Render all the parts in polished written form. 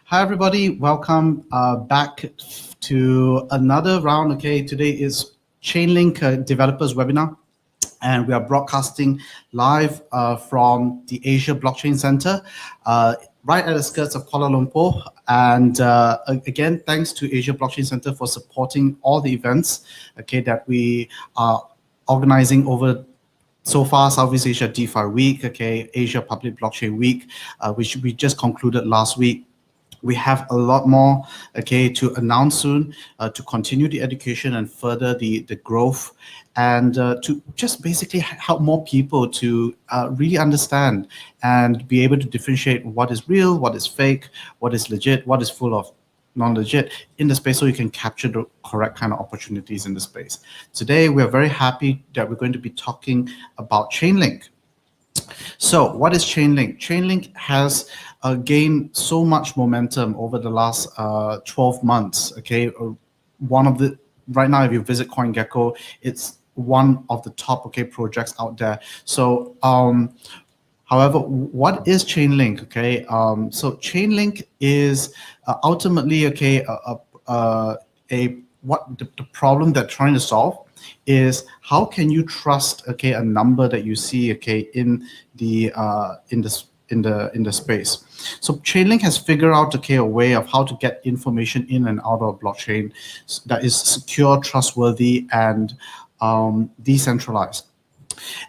Hi, everybody. Welcome back to another round. Okay, today is Chainlink Developers Webinar, and we are broadcasting live from the Asia Blockchain Center, right at the skirts of Kuala Lumpur. And again, thanks to Asia Blockchain Center for supporting all the events, okay, that we are organizing over so far. Southeast Asia DeFi Week, okay, Asia Public Blockchain Week, which we just concluded last week. We have a lot more, okay, to announce soon, to continue the education and further the growth, and to just basically help more people to really understand and be able to differentiate what is real, what is fake, what is legit, what is full of non-legit in the space, so you can capture the correct kind of opportunities in the space. Today, we are very happy that we're going to be talking about Chainlink. So what is Chainlink? Chainlink has gained so much momentum over the last 12 months. Okay, one of the right now, if you visit CoinGecko, it's one of the top projects out there. So however, what is Chainlink? Okay, so Chainlink is ultimately what the problem they're trying to solve is how can you trust a number that you see in the space. So Chainlink has figured out a way of how to get information in and out of blockchain that is secure, trustworthy, and decentralized.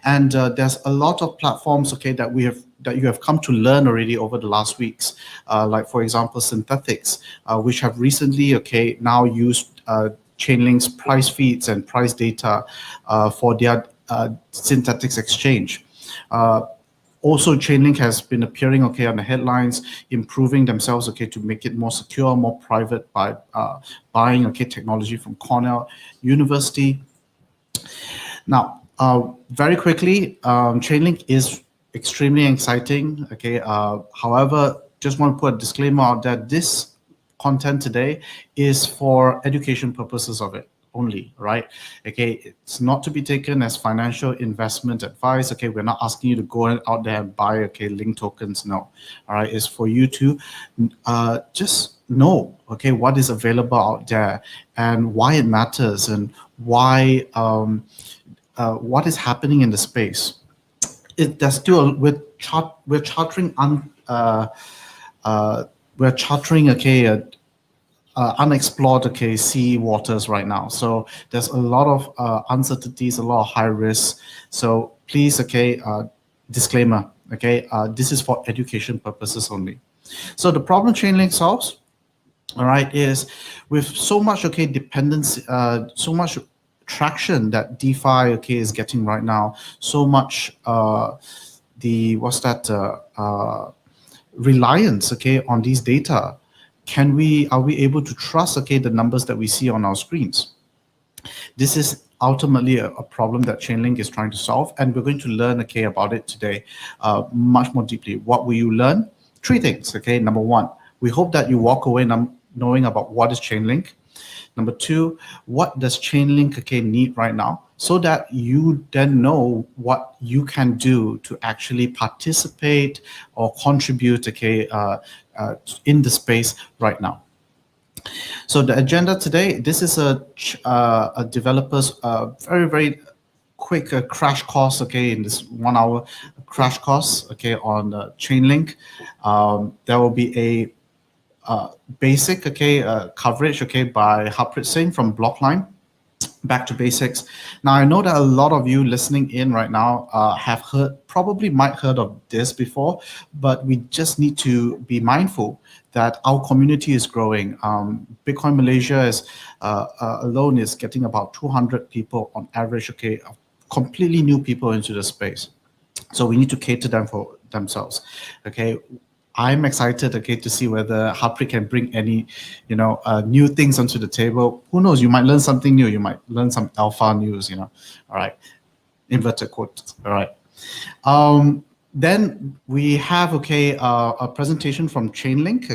And there's a lot of platforms that you have come to learn already over the last weeks, like for example Synthetics, which have recently now used Chainlink's price feeds and price data for their Synthetics exchange. Also, Chainlink has been appearing on the headlines, improving themselves to make it more secure, more private by buying technology from Cornell University. Now, very quickly, Chainlink is extremely exciting. However, just want to put a disclaimer out that this content today is for education purposes of it only, right? It's not to be taken as financial investment advice. We're not asking you to go out there and buy Link tokens. No, all right. It's for you to just know what is available out there and why it matters and why what is happening in the space. There's still we're chartering unexplored sea waters right now. So there's a lot of uncertainties, a lot of high risks. So please, disclaimer, this is for education purposes only. So the problem Chainlink solves, all right, is with so much dependency, so much traction that DeFi is getting right now, so much reliance on these data. Are we able to trust the numbers that we see on our screens? This is ultimately a problem that Chainlink is trying to solve, and we're going to learn about it today much more deeply. What will you learn? Three things. Number one, we hope that you walk away knowing about what is Chainlink. Number two, what does Chainlink need right now, so that you then know what you can do to actually participate or contribute in the space right now. So the agenda today, this is a developer's very quick crash course, in this 1 hour crash course, on Chainlink. There will be a basic coverage by Harpreet Singh from Blocklime. Back to basics. Now, I know that a lot of you listening in right now might heard of this before, but we just need to be mindful that our community is growing. Bitcoin Malaysia is alone is getting about 200 people on average, completely new people into the space. So we need to cater them for themselves. I'm excited, to see whether Harpreet can bring any, new things onto the table. Who knows? You might learn something new. You might learn some alpha news. All right, inverted quotes. All right. Then we have a presentation from Chainlink,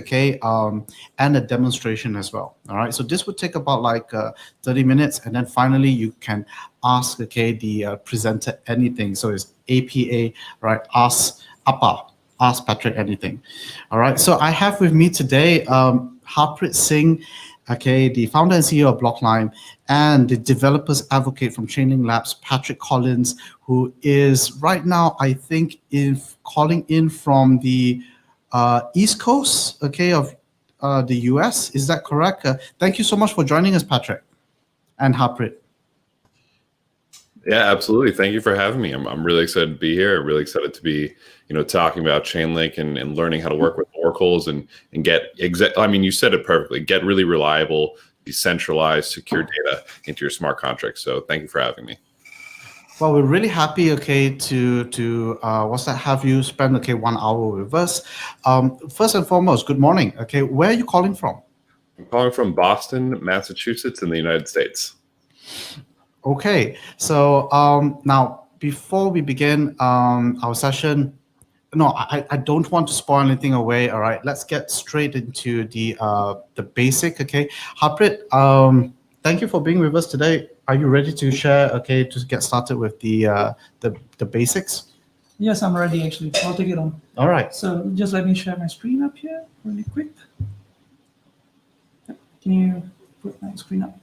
and a demonstration as well. All right. So this would take about like 30 minutes, and then finally you can ask the presenter anything. So it's APA, right? Ask Patrick anything. All right. So I have with me today Harpreet Singh, the founder and CEO of Blocklime, and the developers advocate from Chainlink Labs, Patrick Collins, who is right now, I think, calling in from the East Coast, of the US. Is that correct? Thank you so much for joining us, Patrick and Harpreet. Yeah, absolutely. Thank you for having me. I'm really excited to be here. I'm really excited to be, talking about Chainlink and learning how to work with oracles and get you said it perfectly. Get really reliable, decentralized, secure data into your smart contracts. So thank you for having me. Well, we're really happy, to have you spend 1 hour with us. First and foremost, good morning. Where are you calling from? I'm calling from Boston, Massachusetts, in the United States. Okay, so now before we begin our session, I don't want to spoil anything away. All right, let's get straight into the basic. Harpreet, thank you for being with us today. Are you ready to share? To get started with the basics. Yes, I'm ready. Actually, I'll take it on. All right. So just let me share my screen up here really quick. Can you put my screen up?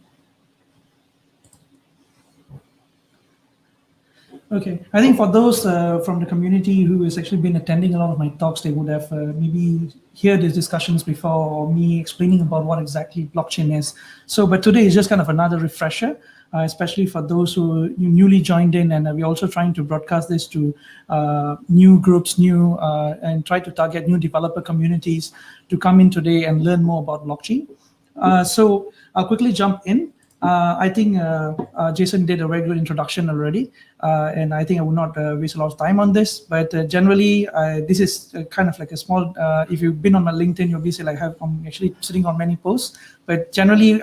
Okay, I think for those from the community who has actually been attending a lot of my talks, they would have maybe heard these discussions before, or me explaining about what exactly blockchain is. So, but today is just kind of another refresher, especially for those who newly joined in, and we're also trying to broadcast this to new groups, and try to target new developer communities to come in today and learn more about blockchain. So I'll quickly jump in. I think Jason did a very good introduction already, and I think I will not waste a lot of time on this. But generally, this is kind of like a small. If you've been on my LinkedIn, you'll be see like I'm actually sitting on many posts. But generally,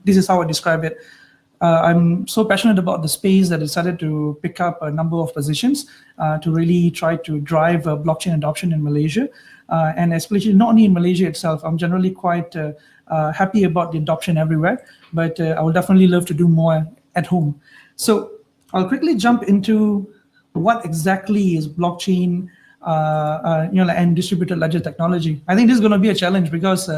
this is how I describe it. I'm so passionate about the space that I decided to pick up a number of positions to really try to drive blockchain adoption in Malaysia, and especially not only in Malaysia itself. I'm generally quite happy about the adoption everywhere, but I would definitely love to do more at home. So I'll quickly jump into what exactly is blockchain, and distributed ledger technology. I think this is going to be a challenge because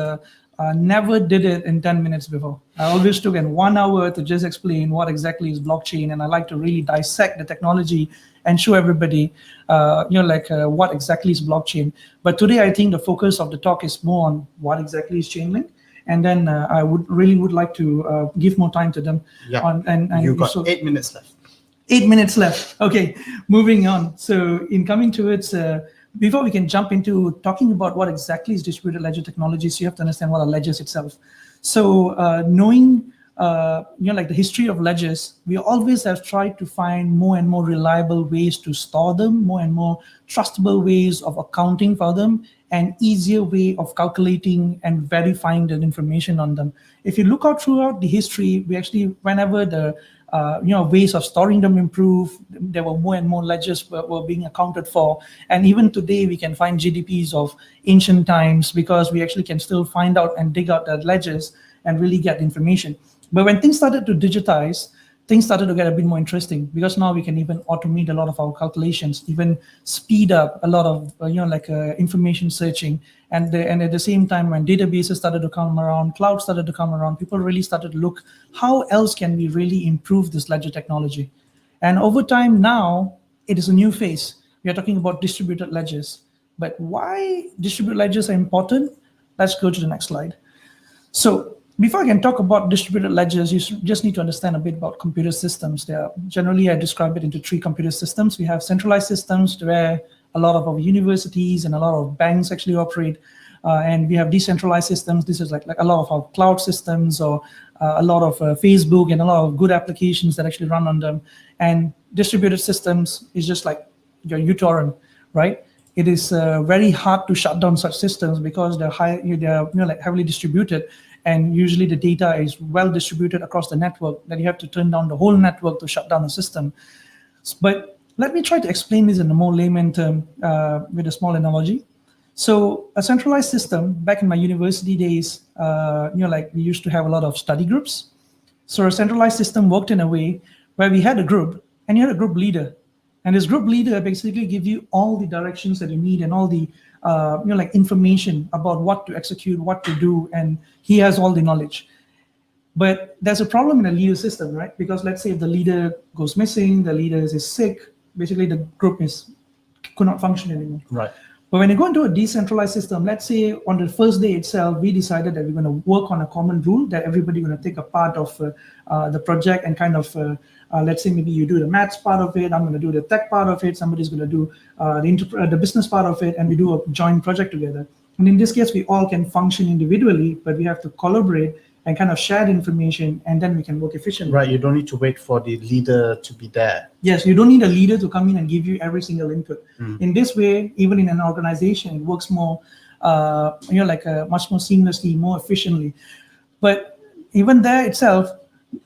never did it in 10 minutes before. I always took in 1 hour to just explain what exactly is blockchain, and I like to really dissect the technology and show everybody, what exactly is blockchain. But today, I think the focus of the talk is more on what exactly is Chainlink. And then I would like to give more time to them. Yeah, and you've got 8 minutes left. 8 minutes left. Okay, moving on. So in coming to it, before we can jump into talking about what exactly is distributed ledger technologies, you have to understand what are ledgers itself. So knowing the history of ledgers, we always have tried to find more and more reliable ways to store them, more and more trustable ways of accounting for them, and easier way of calculating and verifying the information on them. If you look out throughout the history, we actually, whenever the ways of storing them improve, there were more and more ledgers were being accounted for. And even today, we can find GDPs of ancient times because we actually can still find out and dig out the ledgers and really get information. But when things started to digitize, things started to get a bit more interesting, because now we can even automate a lot of our calculations, even speed up a lot of information searching, and at the same time, when databases started to come around, cloud started to come around, people really started to look, how else can we really improve this ledger technology? And over time now, it is a new phase. We are talking about distributed ledgers. But why distributed ledgers are important? Let's go to the next slide. So before I can talk about distributed ledgers, you just need to understand a bit about computer systems. Generally, I describe it into 3 computer systems. We have centralized systems where a lot of our universities and a lot of banks actually operate. And we have decentralized systems. This is like a lot of our cloud systems, or a lot of Facebook and a lot of good applications that actually run on them. And distributed systems is just like your uTorrent, right? It is very hard to shut down such systems because they're heavily distributed. And usually the data is well distributed across the network, that you have to turn down the whole network to shut down the system. But let me try to explain this in a more layman term with a small analogy. So a centralized system, back in my university days, we used to have a lot of study groups. So a centralized system worked in a way where we had a group, and you had a group leader. And this group leader basically gives you all the directions that you need and all the information about what to execute, what to do, and he has all the knowledge. But there's a problem in a leader system, right? Because let's say if the leader goes missing, the leader is sick, basically the group could not function anymore. Right. But when you go into a decentralized system, let's say on the first day itself, we decided that we're going to work on a common rule, that everybody going to take a part of the project and kind of, let's say maybe you do the maths part of it, I'm going to do the tech part of it, somebody's going to do the business part of it, and we do a joint project together. And in this case, we all can function individually, but we have to collaborate and kind of share the information, and then we can work efficiently. Right, you don't need to wait for the leader to be there. Yes, you don't need a leader to come in and give you every single input. In this way, even in an organization, it works more, much more seamlessly, more efficiently. But even there itself,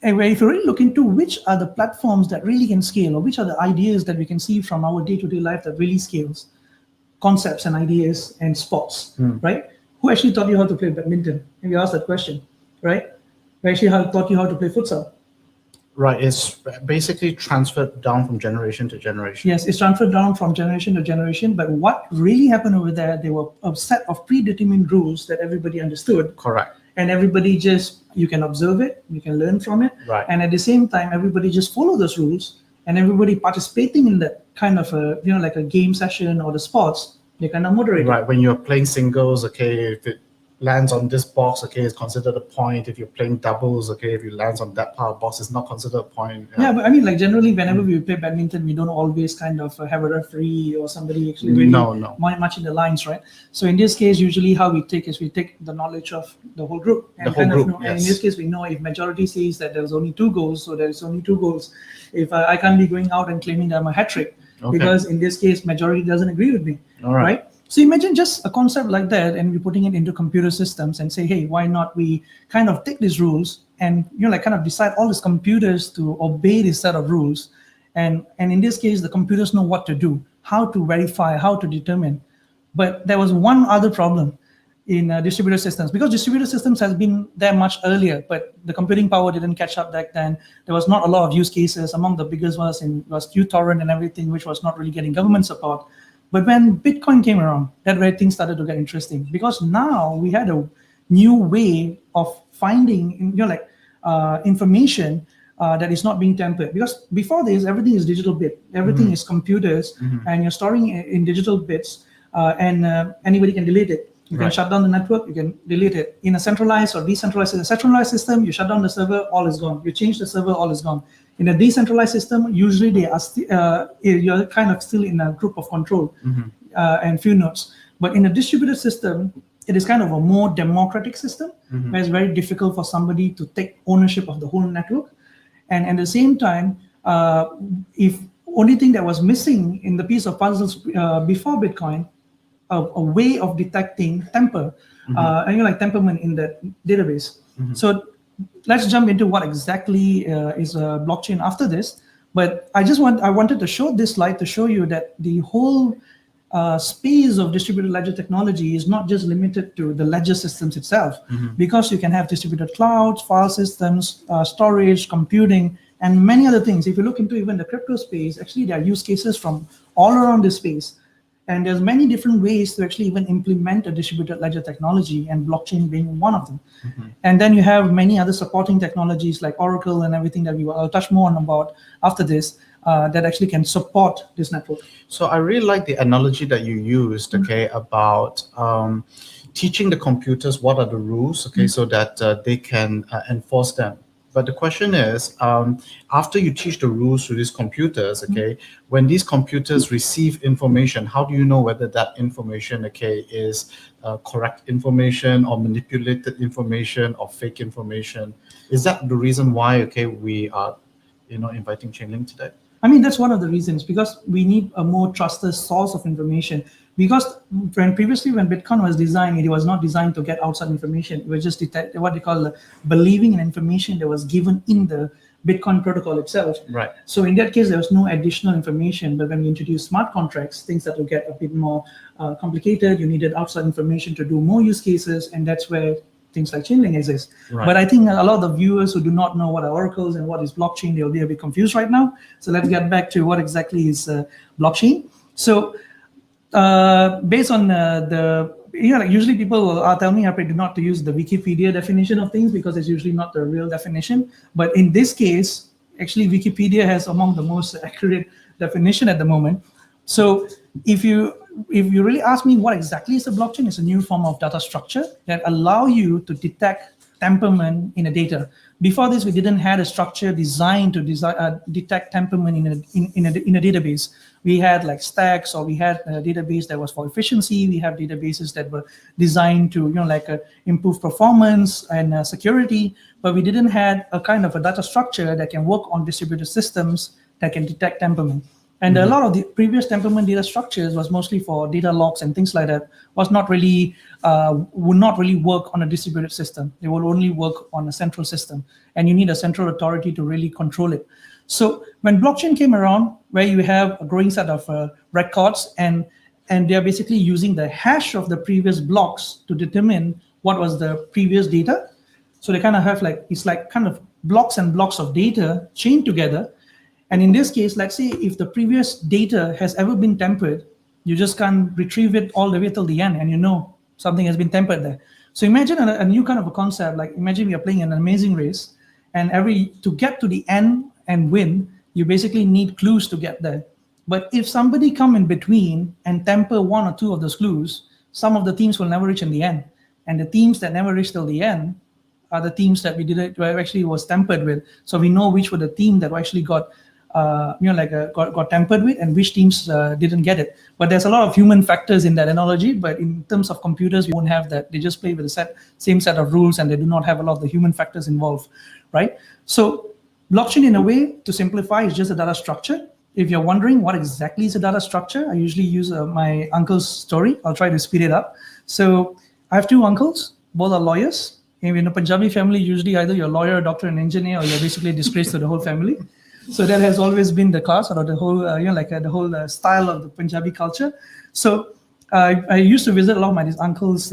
if you really look into which are the platforms that really can scale, or which are the ideas that we can see from our day-to-day life that really scales, concepts and ideas and sports, right? Who actually taught you how to play badminton? If you ask that question, right? Who actually taught you how to play futsal? Right, it's basically transferred down from generation to generation. Yes, it's transferred down from generation to generation, but what really happened over there, there were a set of predetermined rules that everybody understood. Correct. And everybody you can observe it, you can learn from it. Right. And at the same time, everybody just follow those rules, and everybody participating in that kind of like a game session or the sports, they kind of moderate. Right, when you're playing singles, okay, if it lands on this box, okay, it's considered a point. If you're playing doubles, okay, if it lands on that part of the box, it's not considered a point. Yeah, but I mean, like generally, whenever we play badminton, we don't always kind of have a referee or somebody actually really much in the lines, right? So in this case, usually how we take the knowledge of the whole group. And and in this case, we know if majority says that there's only 2 goals, so there's only 2 goals. If I can't be going out and claiming that I'm a hat trick, because in this case, majority doesn't agree with me, right? So imagine just a concept like that, and we're putting it into computer systems and say, hey, why not we kind of take these rules and kind of decide all these computers to obey this set of rules, and in this case, the computers know what to do, how to verify, how to determine. But there was one other problem in distributed systems, because distributed systems has been there much earlier, but the computing power didn't catch up back then. There was not a lot of use cases. Among the biggest was uTorrent and everything, which was not really getting government support. But when Bitcoin came around, that's where things started to get interesting, because now we had a new way of finding, information that is not being tampered. Because before this, everything is digital bit, everything is computers, and you're storing in digital bits, and anybody can delete it. You can shut down the network, you can delete it. In a centralized or decentralized system, you shut down the server, all is gone. You change the server, all is gone. In a decentralized system, usually they are you're kind of still in a group of control and few nodes. But in a distributed system, it is kind of a more democratic system, where it's very difficult for somebody to take ownership of the whole network. And at the same time, if only thing that was missing in the piece of puzzles before Bitcoin, a way of detecting temperament in the database. So let's jump into what exactly is a blockchain after this. But I wanted to show this slide to show you that the whole space of distributed ledger technology is not just limited to the ledger systems itself, because you can have distributed clouds, file systems, storage, computing, and many other things. If you look into even the crypto space, actually there are use cases from all around this space. And there's many different ways to actually even implement a distributed ledger technology, and blockchain being one of them. And then you have many other supporting technologies like Oracle and everything that I'll touch more on about after this, that actually can support this network. So I really like the analogy that you used, okay, about teaching the computers what are the rules, okay, so that they can enforce them. But the question is, after you teach the rules to these computers, okay, when these computers receive information, how do you know whether that information, okay, is correct information or manipulated information or fake information? Is that the reason why, okay, we are, inviting Chainlink today? I mean, that's one of the reasons, because we need a more trusted source of information. Because previously when Bitcoin was designed, it was not designed to get outside information. It was just what they call believing in information that was given in the Bitcoin protocol itself. Right. So in that case, there was no additional information. But when we introduced smart contracts, things that will get a bit more complicated, you needed outside information to do more use cases, and that's where things like Chainlink exist. Right. But I think a lot of the viewers who do not know what are oracles and what is blockchain, they'll be a bit confused right now. So let's get back to what exactly is blockchain. So based on usually people will tell me, Harpreet, not to use the Wikipedia definition of things, because it's usually not the real definition. But in this case, actually Wikipedia has among the most accurate definition at the moment. So if you really ask me what exactly is a blockchain, it's a new form of data structure that allow you to detect temperament in a data. Before this, we didn't have a structure designed to detect temperament in a database. We had like stacks, or we had a database that was for efficiency. We have databases that were designed to improve performance and security, but we didn't have a kind of a data structure that can work on distributed systems that can detect temperament. And a lot of the previous temperament data structures was mostly for data logs and things like that, would not really work on a distributed system. They will only work on a central system, and you need a central authority to really control it. So when blockchain came around, where you have a growing set of records, and they're basically using the hash of the previous blocks to determine what was the previous data. So they kind of have it's like kind of blocks and blocks of data chained together. And in this case, let's say if the previous data has ever been tempered, you just can't retrieve it all the way till the end, and something has been tempered there. So imagine a new kind of a concept, like imagine we are playing an amazing race, and to get to the end and win, you basically need clues to get there. But if somebody come in between and temper one or two of those clues, some of the teams will never reach in the end. And the teams that never reach till the end are the teams that actually was tempered with. So we know which were the team that actually got tempered with, and which teams didn't get it. But there's a lot of human factors in that analogy. But in terms of computers, we won't have that. They just play with the same set of rules, and they do not have a lot of the human factors involved, right? So blockchain, in a way, to simplify, is just a data structure. If you're wondering what exactly is a data structure, I usually use my uncle's story. I'll try to speed it up. So I have two uncles, both are lawyers. In a Punjabi family, usually either you're a lawyer, a doctor, an engineer, or you're basically a disgrace to the whole family. So that has always been the cause, or the whole, the whole style of the Punjabi culture. So I used to visit a lot of these uncles,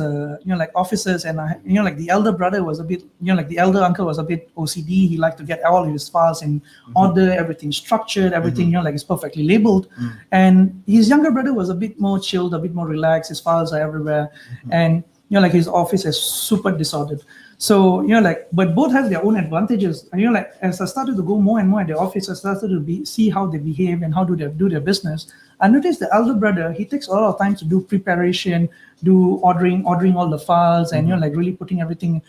offices, and the elder brother was a bit, the elder uncle was a bit OCD. He liked to get all of his files in order, everything structured, everything, it's perfectly labeled. And his younger brother was a bit more chilled, a bit more relaxed. His files are everywhere, and his office is super disordered. So, but both have their own advantages. And, as I started to go more and more at the office, I started to see how they behave and how do they do their business. I noticed the elder brother, he takes a lot of time to do preparation, do ordering all the files, and, really putting everything.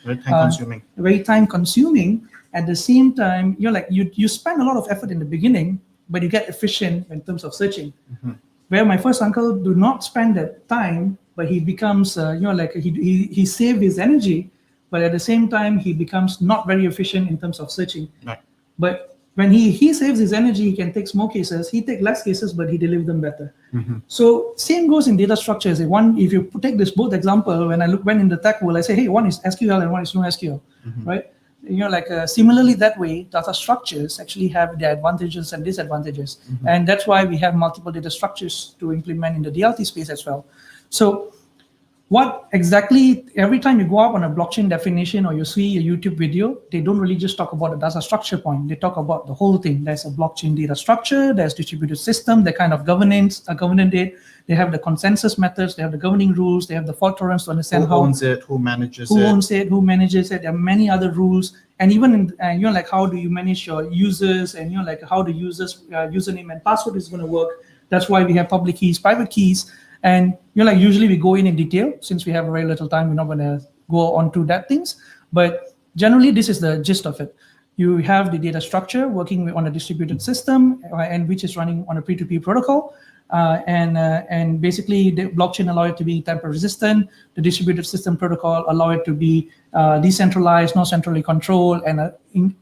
Very time consuming. At the same time, you spend a lot of effort in the beginning, but you get efficient in terms of searching. Where my first uncle do not spend that time, but he becomes, he saved his energy. But at the same time, he becomes not very efficient in terms of searching. Right. But when he saves his energy, he can take more cases. He takes less cases, but he delivers them better. So same goes in data structures. If you take this both example, when in the tech world, I say, hey, one is SQL and one is NoSQL, right? similarly that way, data structures actually have their advantages and disadvantages. And that's why we have multiple data structures to implement in the DLT space as well. So what exactly, every time you go up on a blockchain definition or you see a YouTube video, they don't really just talk about the data structure point. They talk about the whole thing. There's a blockchain data structure, there's distributed system, the kind of governance, they have the consensus methods, they have the governing rules, they have the fault tolerance to understand who owns it, who manages it. Who manages it. There are many other rules. And even in, how do you manage your users, and how the users username and password is going to work. That's why we have public keys, private keys. And usually we go in detail. Since we have very little time, we're not going to go on to that things. But generally, this is the gist of it. You have the data structure working on a distributed system, and which is running on a P2P protocol. And basically, the blockchain allow it to be tamper resistant. The distributed system protocol allow it to be decentralized, not centrally controlled, and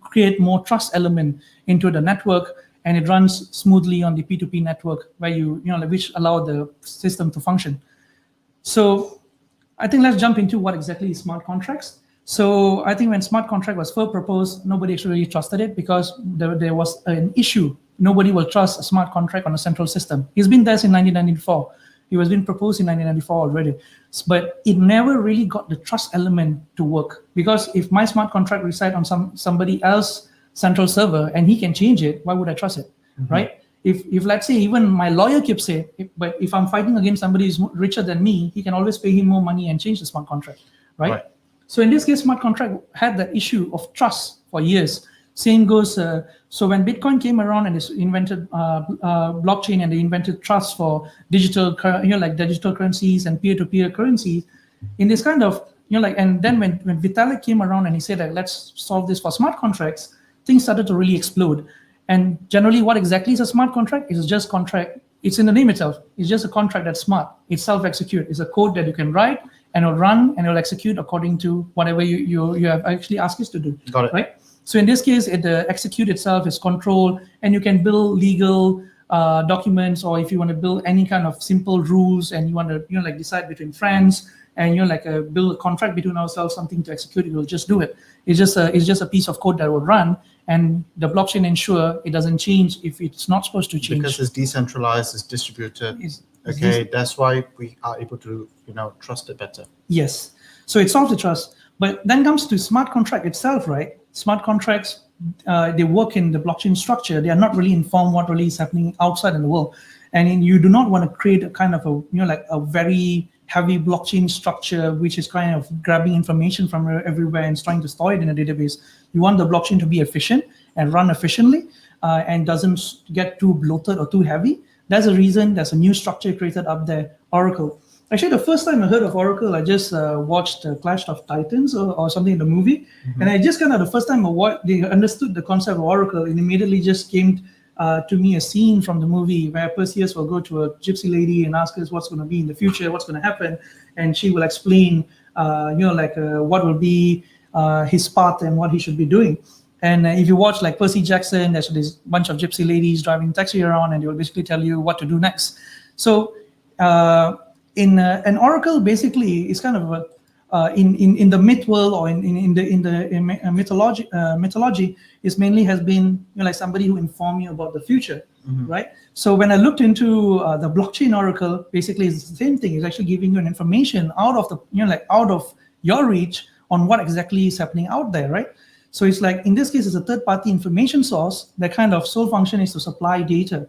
create more trust element into the network. And it runs smoothly on the P2P network where which allow the system to function. So I think let's jump into what exactly is smart contracts. So I think when smart contract was first proposed, nobody actually trusted it because there was an issue. Nobody will trust a smart contract on a central system. It's been there since 1994. It was being proposed in 1994 already. But it never really got the trust element to work. Because if my smart contract resides on somebody else central server and he can change it, why would I trust it, right? If let's say even my lawyer keeps saying, but if I'm fighting against somebody who's richer than me, he can always pay him more money and change the smart contract, right? So in this case, smart contract had the issue of trust for years. Same goes, so when Bitcoin came around and it's invented blockchain and they invented trust for digital, digital currencies and peer-to-peer currencies, in this kind of, and then when Vitalik came around and he said that let's solve this for smart contracts, things started to really explode. And generally, what exactly is a smart contract? It's just contract. It's in the name itself. It's just a contract that's smart. It's self-execute. It's a code that you can write and it'll run and it'll execute according to whatever you have actually asked us to do. Got it. Right? So in this case, it execute itself is controlled, and you can build legal documents, or if you want to build any kind of simple rules and you want to decide between friends and build a contract between ourselves, something to execute, it will just do it. It's just a piece of code that will run, and the blockchain ensure it doesn't change if it's not supposed to change. Because it's decentralized, it's distributed. That's why we are able to trust it better. Yes, so it solves the trust. But then comes to smart contract itself, right? Smart contracts, they work in the blockchain structure. They are not really informed what really is happening outside in the world, and you do not want to create a kind of a very heavy blockchain structure, which is kind of grabbing information from everywhere and trying to store it in a database. You want the blockchain to be efficient and run efficiently and doesn't get too bloated or too heavy. That's the reason there's a new structure created up there, Oracle. Actually, the first time I heard of Oracle, I just watched Clash of Titans or something in the movie. And I just the first time they understood the concept of Oracle, and immediately just came to me a scene from the movie where Perseus will go to a gypsy lady and ask us what's going to be in the future, what's going to happen. And she will explain, what will be his path and what he should be doing. And if you watch like Percy Jackson, there's this bunch of gypsy ladies driving taxi around, and they will basically tell you what to do next. So in an Oracle, basically, is kind of in the myth world, or in the mythology, is mainly has been somebody who inform you about the future, right? So when I looked into the blockchain Oracle, basically it's the same thing. It's actually giving you an information out of the out of your reach on what exactly is happening out there, right? So it's like in this case, it's a third-party information source. That kind of sole function is to supply data.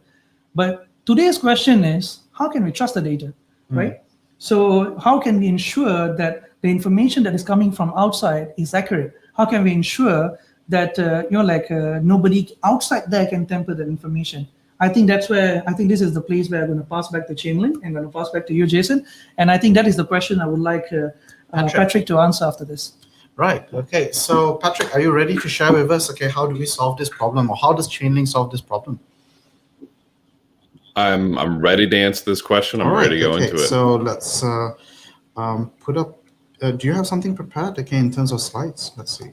But today's question is, how can we trust the data, right? So how can we ensure that the information that is coming from outside is accurate? How can we ensure that nobody outside there can tamper that information? I think that's where this is the place where I'm going to pass back to Chainlink and going to pass back to you, Jason. And I think that is the question I would like Patrick to answer after this. Right. Okay. So Patrick, are you ready to share with us? Okay, how do we solve this problem, or how does Chainlink solve this problem? I'm ready to answer this question. I'm ready to go into it. So let's put up. Do you have something prepared? Okay, in terms of slides. Let's see.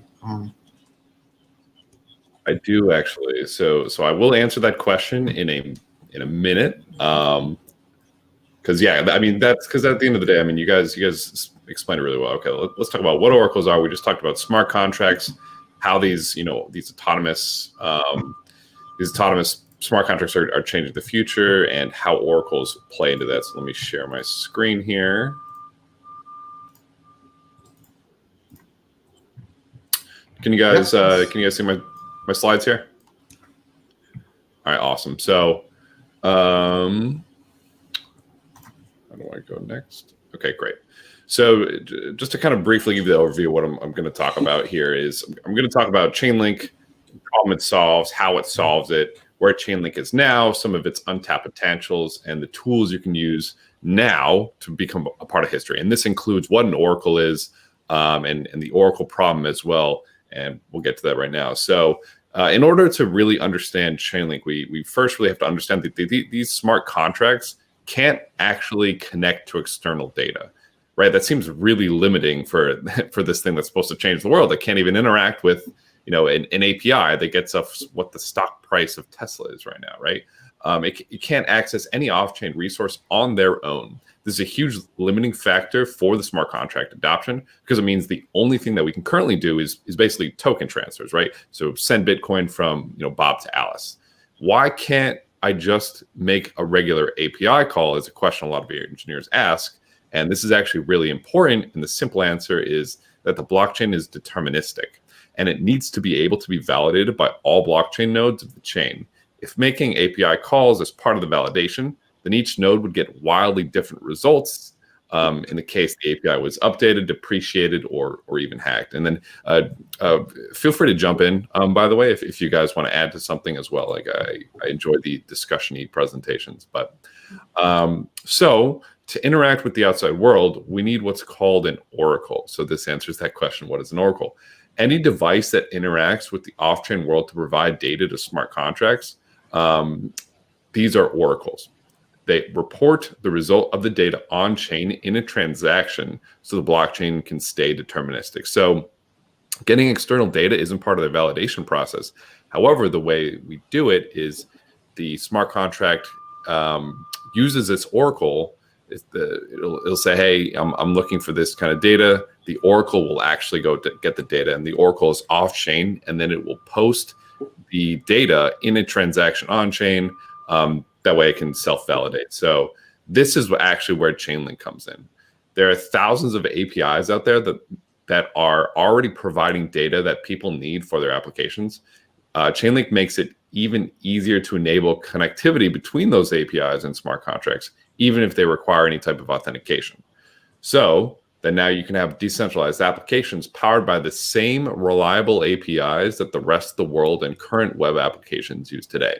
I do actually. So I will answer that question in a minute. Because I mean that's because at the end of the day, I mean you guys explained it really well. Okay, let's talk about what oracles are. We just talked about smart contracts, how these, these autonomous smart contracts are changing the future, and how oracles play into that. So let me share my screen here. Can you guys see my slides here? All right, awesome. So how do I go next? Okay, great. So just to kind of briefly give you the overview of what I'm going to talk about here is I'm going to talk about Chainlink, the problem it solves, how it solves it, where Chainlink is now, some of its untapped potentials, and the tools you can use now to become a part of history. And this includes what an oracle is, and the oracle problem as well. And we'll get to that right now. So in order to really understand Chainlink, we first really have to understand that these smart contracts can't actually connect to external data, right? That seems really limiting for this thing that's supposed to change the world. It can't even interact with an API that gets us what the stock price of Tesla is right now, right? It can't access any off-chain resource on their own. This is a huge limiting factor for the smart contract adoption, because it means the only thing that we can currently do is basically token transfers, right? So send Bitcoin from Bob to Alice. Why can't I just make a regular API call is a question a lot of engineers ask. And this is actually really important. And the simple answer is that the blockchain is deterministic, and it needs to be able to be validated by all blockchain nodes of the chain. If making API calls is part of the validation, then each node would get wildly different results in the case the API was updated, depreciated, or even hacked. And then feel free to jump in, by the way, if you guys want to add to something as well. Like I enjoy the discussion-y presentations. But so to interact with the outside world, we need what's called an oracle. So this answers that question, what is an oracle? Any device that interacts with the off-chain world to provide data to smart contracts, these are oracles. They report the result of the data on-chain in a transaction so the blockchain can stay deterministic. So getting external data isn't part of the validation process. However, the way we do it is the smart contract uses this oracle. It'll say, hey, I'm looking for this kind of data. The oracle will actually go to get the data, and the oracle is off-chain, and then it will post the data in a transaction on-chain. That way it can self-validate. So this is actually where Chainlink comes in. There are thousands of APIs out there that are already providing data that people need for their applications. Chainlink makes it even easier to enable connectivity between those APIs and smart contracts, even if they require any type of authentication. So then now you can have decentralized applications powered by the same reliable APIs that the rest of the world and current web applications use today.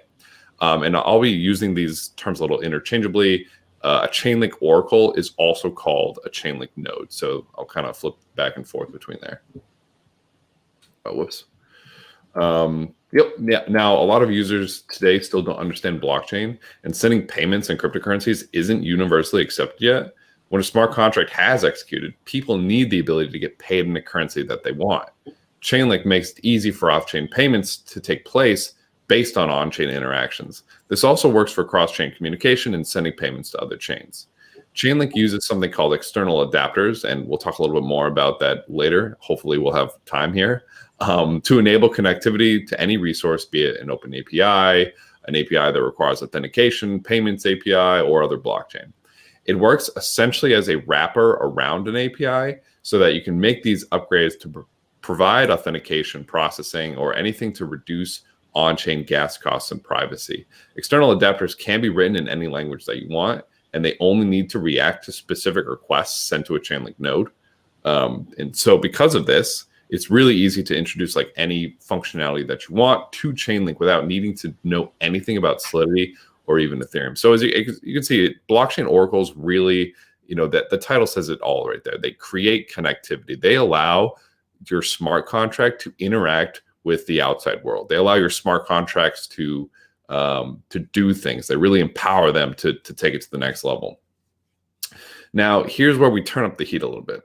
And I'll be using these terms a little interchangeably. A Chainlink oracle is also called a Chainlink node. So I'll kind of flip back and forth between there. Oh, whoops. Yep. Yeah. Now, a lot of users today still don't understand blockchain, and sending payments and cryptocurrencies isn't universally accepted yet. When a smart contract has executed, people need the ability to get paid in the currency that they want. Chainlink makes it easy for off-chain payments to take place based on on-chain interactions. This also works for cross-chain communication and sending payments to other chains. Chainlink uses something called external adapters, and we'll talk a little bit more about that later. Hopefully we'll have time here, to enable connectivity to any resource, be it an open API, an API that requires authentication, payments API, or other blockchain. It works essentially as a wrapper around an API so that you can make these upgrades to provide authentication, processing, or anything to reduce on-chain gas costs and privacy. External adapters can be written in any language that you want, and they only need to react to specific requests sent to a Chainlink node. And so because of this, it's really easy to introduce like any functionality that you want to Chainlink without needing to know anything about Solidity or even Ethereum. So as you can see, blockchain oracles really, that the title says it all right there. They create connectivity. They allow your smart contract to interact with the outside world. They allow your smart contracts to do things. They really empower them to take it to the next level. Now, here's where we turn up the heat a little bit.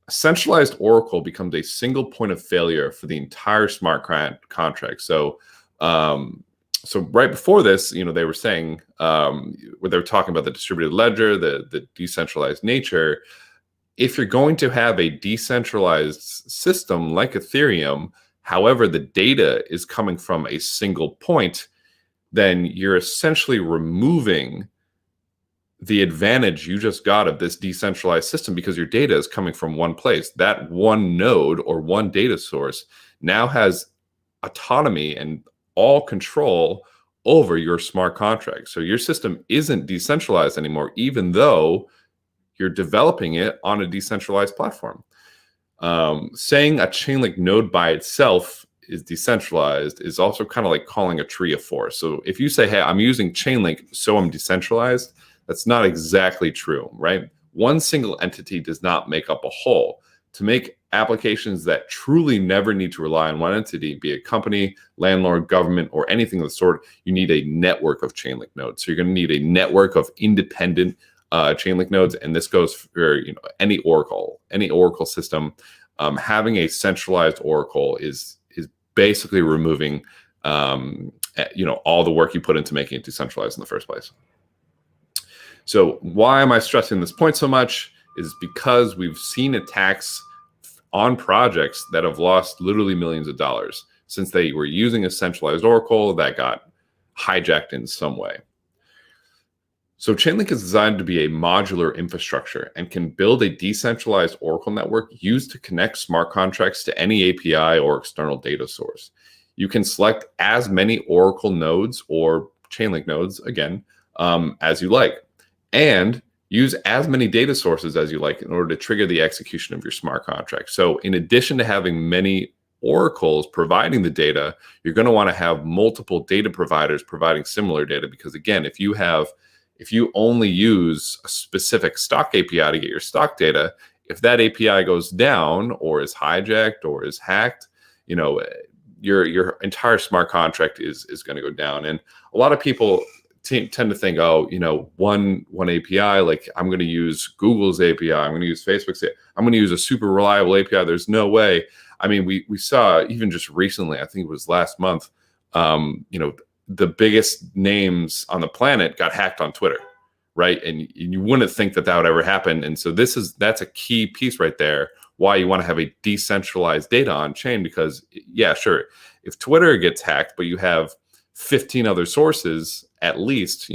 A centralized oracle becomes a single point of failure for the entire smart contract. So right before this, they were saying, where they were talking about the distributed ledger, the decentralized nature. If you're going to have a decentralized system like Ethereum, However, the data is coming from a single point, then you're essentially removing the advantage you just got of this decentralized system because your data is coming from one place. That one node or one data source now has autonomy and all control over your smart contract. So your system isn't decentralized anymore, even though you're developing it on a decentralized platform. Saying a Chainlink node by itself is decentralized is also kind of like calling a tree a forest. So if you say, hey, I'm using Chainlink, so I'm decentralized, that's not exactly true, right? One single entity does not make up a whole. To make applications that truly never need to rely on one entity, be it company, landlord, government, or anything of the sort, you need a network of Chainlink nodes. So you're going to need a network of independent Chainlink nodes, and this goes for any Oracle system. Having a centralized Oracle is basically removing all the work you put into making it decentralized in the first place. So why am I stressing this point so much is because we've seen attacks on projects that have lost literally millions of dollars since they were using a centralized Oracle that got hijacked in some way. So Chainlink is designed to be a modular infrastructure and can build a decentralized Oracle network used to connect smart contracts to any API or external data source. You can select as many Oracle nodes or Chainlink nodes, again, as you like, and use as many data sources as you like in order to trigger the execution of your smart contract. So in addition to having many oracles providing the data, you're going to want to have multiple data providers providing similar data, because again, if you only use a specific stock API to get your stock data, if that API goes down or is hijacked or is hacked, your entire smart contract is going to go down. And a lot of people tend to think, one API, like I'm going to use Google's API, I'm going to use Facebook's API, I'm going to use a super reliable API. There's no way. I mean, we saw even just recently, I think it was last month, the biggest names on the planet got hacked on Twitter, right? And you wouldn't think that would ever happen. And so that's a key piece right there, why you want to have a decentralized data on chain, because yeah, sure, if Twitter gets hacked, but you have 15 other sources, at least,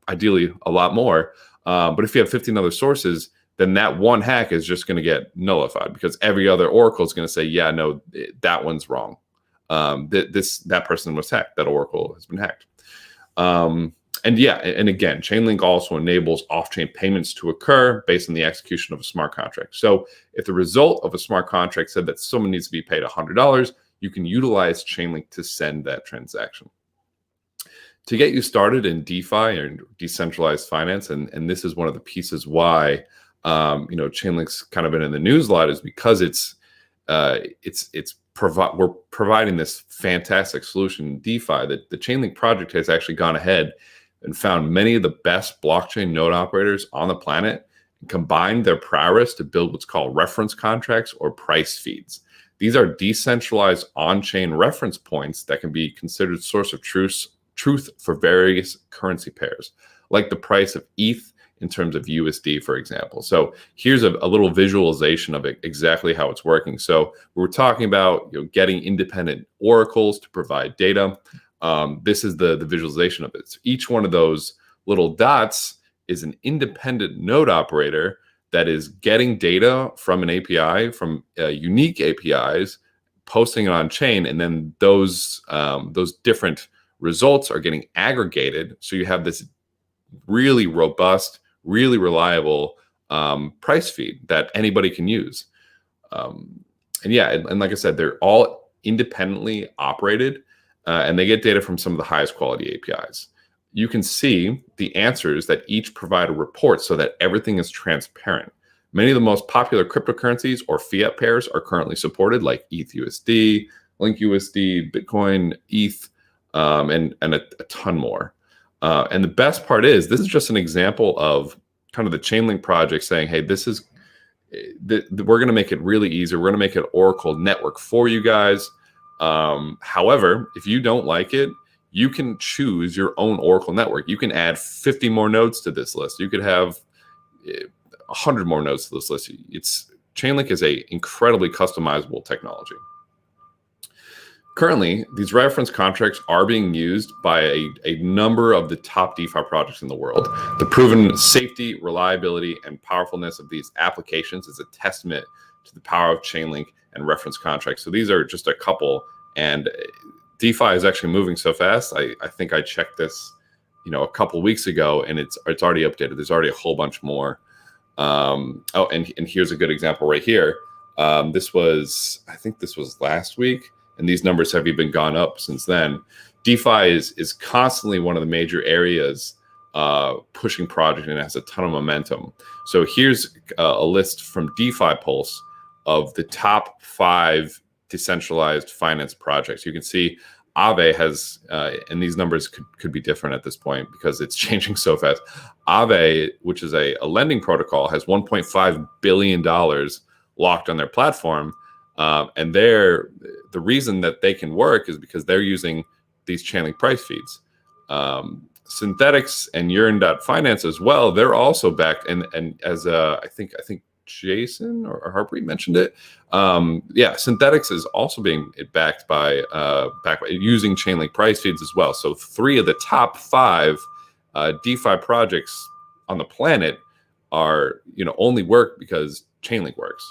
ideally a lot more. But if you have 15 other sources, then that one hack is just going to get nullified because every other Oracle is going to say, yeah, no, that one's wrong. That person was hacked. That Oracle has been hacked. And again, Chainlink also enables off-chain payments to occur based on the execution of a smart contract. So if the result of a smart contract said that someone needs to be paid $100, you can utilize Chainlink to send that transaction. To get you started in DeFi or decentralized finance, and this is one of the pieces why Chainlink's kind of been in the news a lot, is because we're providing this fantastic solution in DeFi that the Chainlink project has actually gone ahead and found many of the best blockchain node operators on the planet and combined their prowess to build what's called reference contracts or price feeds. These are decentralized on-chain reference points that can be considered source of truth for various currency pairs, like the price of ETH in terms of USD, for example. So here's a little visualization of exactly how it's working. So we're talking about getting independent oracles to provide data. This is the visualization of it. So each one of those little dots is an independent node operator that is getting data from an API, from unique APIs, posting it on chain, and then those different results are getting aggregated. So you have this really robust, really reliable price feed that anybody can use. And like I said, they're all independently operated, and they get data from some of the highest quality APIs. You can see the answers that each provider reports so that everything is transparent. Many of the most popular cryptocurrencies or fiat pairs are currently supported, like ETHUSD, LinkUSD, Bitcoin, ETH, and a ton more. And the best part is, this is just an example of kind of the Chainlink project saying, hey, we're going to make it really easy. We're going to make an Oracle network for you guys. However, if you don't like it, you can choose your own Oracle network. You can add 50 more nodes to this list. You could have 100 more nodes to this list. Chainlink is a incredibly customizable technology. currently, these reference contracts are being used by a number of the top DeFi projects in the world. The proven safety, reliability, and powerfulness of these applications is a testament to the power of Chainlink and reference contracts. So these are just a couple, and DeFi is actually moving so fast. I think I checked this, a couple weeks ago, and it's already updated. There's already a whole bunch more. And here's a good example right here. I think this was last week, and these numbers have even gone up since then. DeFi is constantly one of the major areas pushing project, and it has a ton of momentum. So here's a list from DeFi Pulse of the top 5 decentralized finance projects. You can see Aave has, and these numbers could be different at this point because it's changing so fast. Aave, which is a lending protocol, has $1.5 billion locked on their platform. And the reason that they can work is because they're using these Chainlink price feeds. Synthetics and Yearn.finance as well, they're also backed. And as I think Jason or Harpreet mentioned it. Synthetics is also being backed by using Chainlink price feeds as well. So 3 of the top 5 DeFi projects on the planet are only work because Chainlink works.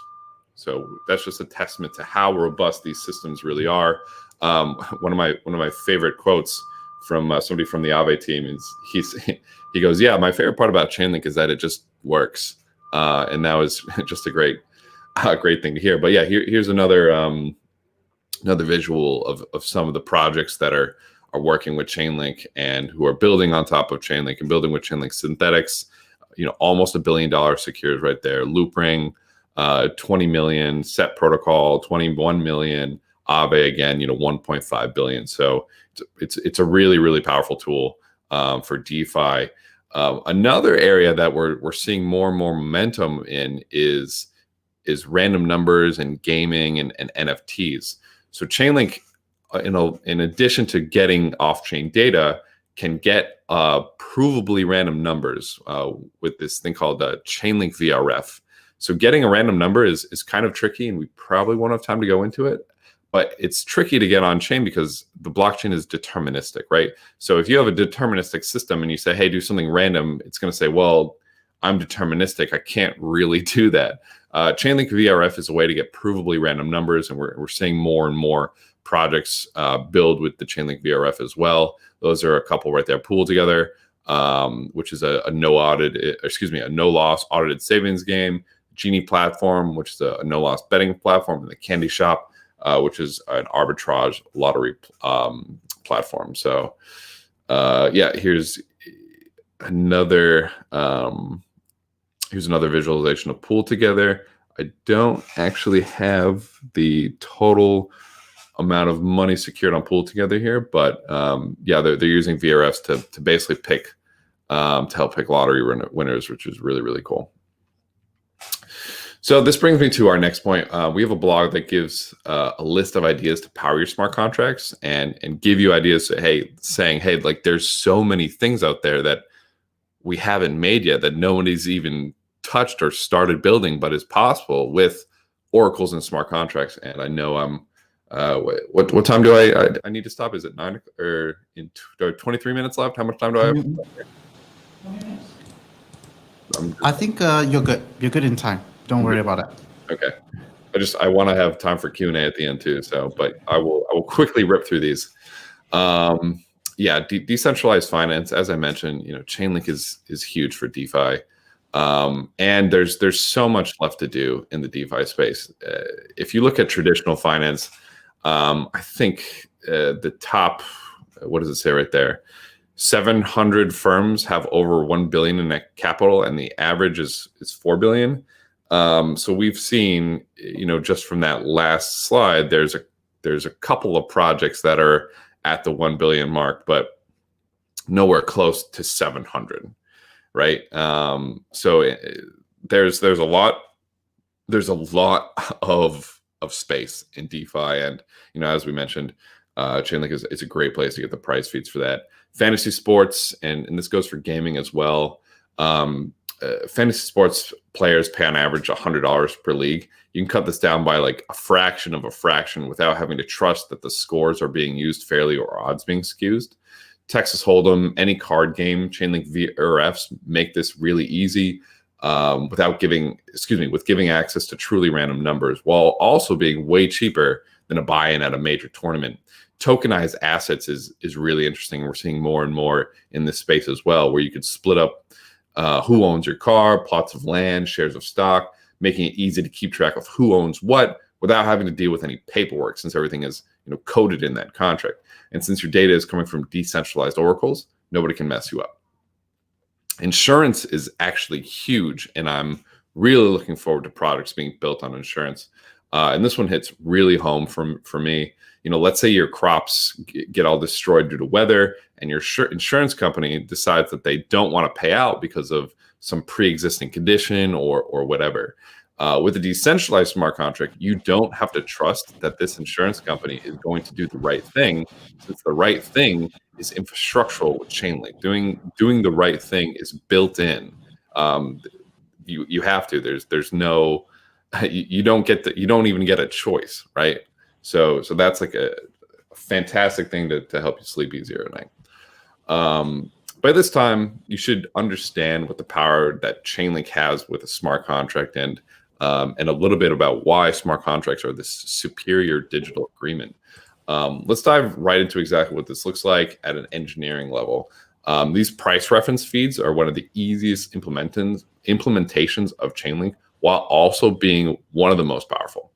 So that's just a testament to how robust these systems really are. One of my favorite quotes from somebody from the Aave team is he goes, "Yeah, my favorite part about Chainlink is that it just works." And that was just a great thing to hear. But yeah, here's another visual of some of the projects that are working with Chainlink and who are building on top of Chainlink and building with Chainlink Synthetics. Almost $1 billion secured right there. Loopring, 20 million. Set Protocol, 21 million. Aave again, 1.5 billion. So it's a really, really powerful tool for DeFi. Another area that we're seeing more and more momentum in is random numbers and gaming and NFTs. So Chainlink, in addition to getting off-chain data, can get provably random numbers with this thing called Chainlink VRF. So getting a random number is kind of tricky, and we probably won't have time to go into it. But it's tricky to get on chain because the blockchain is deterministic, right? So if you have a deterministic system and you say, hey, do something random, it's going to say, well, I'm deterministic. I can't really do that. Chainlink VRF is a way to get provably random numbers, and we're seeing more and more projects build with the Chainlink VRF as well. Those are a couple right there. Pool Together, which is a no loss audited savings game. Genie Platform, which is a no loss betting platform, and the Candy Shop, which is an arbitrage lottery platform. So here's another visualization of Pool Together. I don't actually have the total amount of money secured on Pool Together here, but they're using VRFs to basically pick to help pick lottery winners, which is really, really cool. So this brings me to our next point. We have a blog that gives a list of ideas to power your smart contracts and give you ideas. Saying, hey, like there's so many things out there that we haven't made yet that nobody's even touched or started building, but is possible with oracles and smart contracts. And I know I'm. What time do I need to stop? Is it 9 or 23 minutes left? How much time do I have? I think you're good. You're good in time. Don't worry about it. Okay. I want to have time for Q&A at the end too. So, but I will quickly rip through these. Decentralized finance, as I mentioned, Chainlink is huge for DeFi. And there's so much left to do in the DeFi space. If you look at traditional finance, I think the top, what does it say right there? 700 firms have over 1 billion in net capital, and the average is 4 billion. So we've seen, just from that last slide, there's a couple of projects that are at the 1 billion mark, but nowhere close to 700, right? So there's a lot of space in DeFi, and as we mentioned, Chainlink is a great place to get the price feeds for that. Fantasy sports, and this goes for gaming as well. Fantasy sports players pay on average $100 per league. You can cut this down by like a fraction of a fraction without having to trust that the scores are being used fairly or odds being skewed. Texas Hold'em, any card game, Chainlink VRFs make this really easy with giving access to truly random numbers while also being way cheaper than a buy-in at a major tournament. Tokenized assets is really interesting. We're seeing more and more in this space as well, where you could split up who owns your car, plots of land, shares of stock, making it easy to keep track of who owns what without having to deal with any paperwork, since everything is coded in that contract. And since your data is coming from decentralized oracles, nobody can mess you up. Insurance is actually huge, and I'm really looking forward to products being built on insurance. And this one hits really home for me. Let's say your crops get all destroyed due to weather, and your insurance company decides that they don't want to pay out because of some pre-existing condition or whatever. With a decentralized smart contract, you don't have to trust that this insurance company is going to do the right thing, since the right thing is infrastructural with Chainlink. Doing the right thing is built in. You have to. There's no. You don't even get a choice, right? So that's like a fantastic thing to help you sleep easier at night. By this time, you should understand what the power that Chainlink has with a smart contract and a little bit about why smart contracts are this superior digital agreement. Let's dive right into exactly what this looks like at an engineering level. These price reference feeds are one of the easiest implementations of Chainlink, while also being one of the most powerful.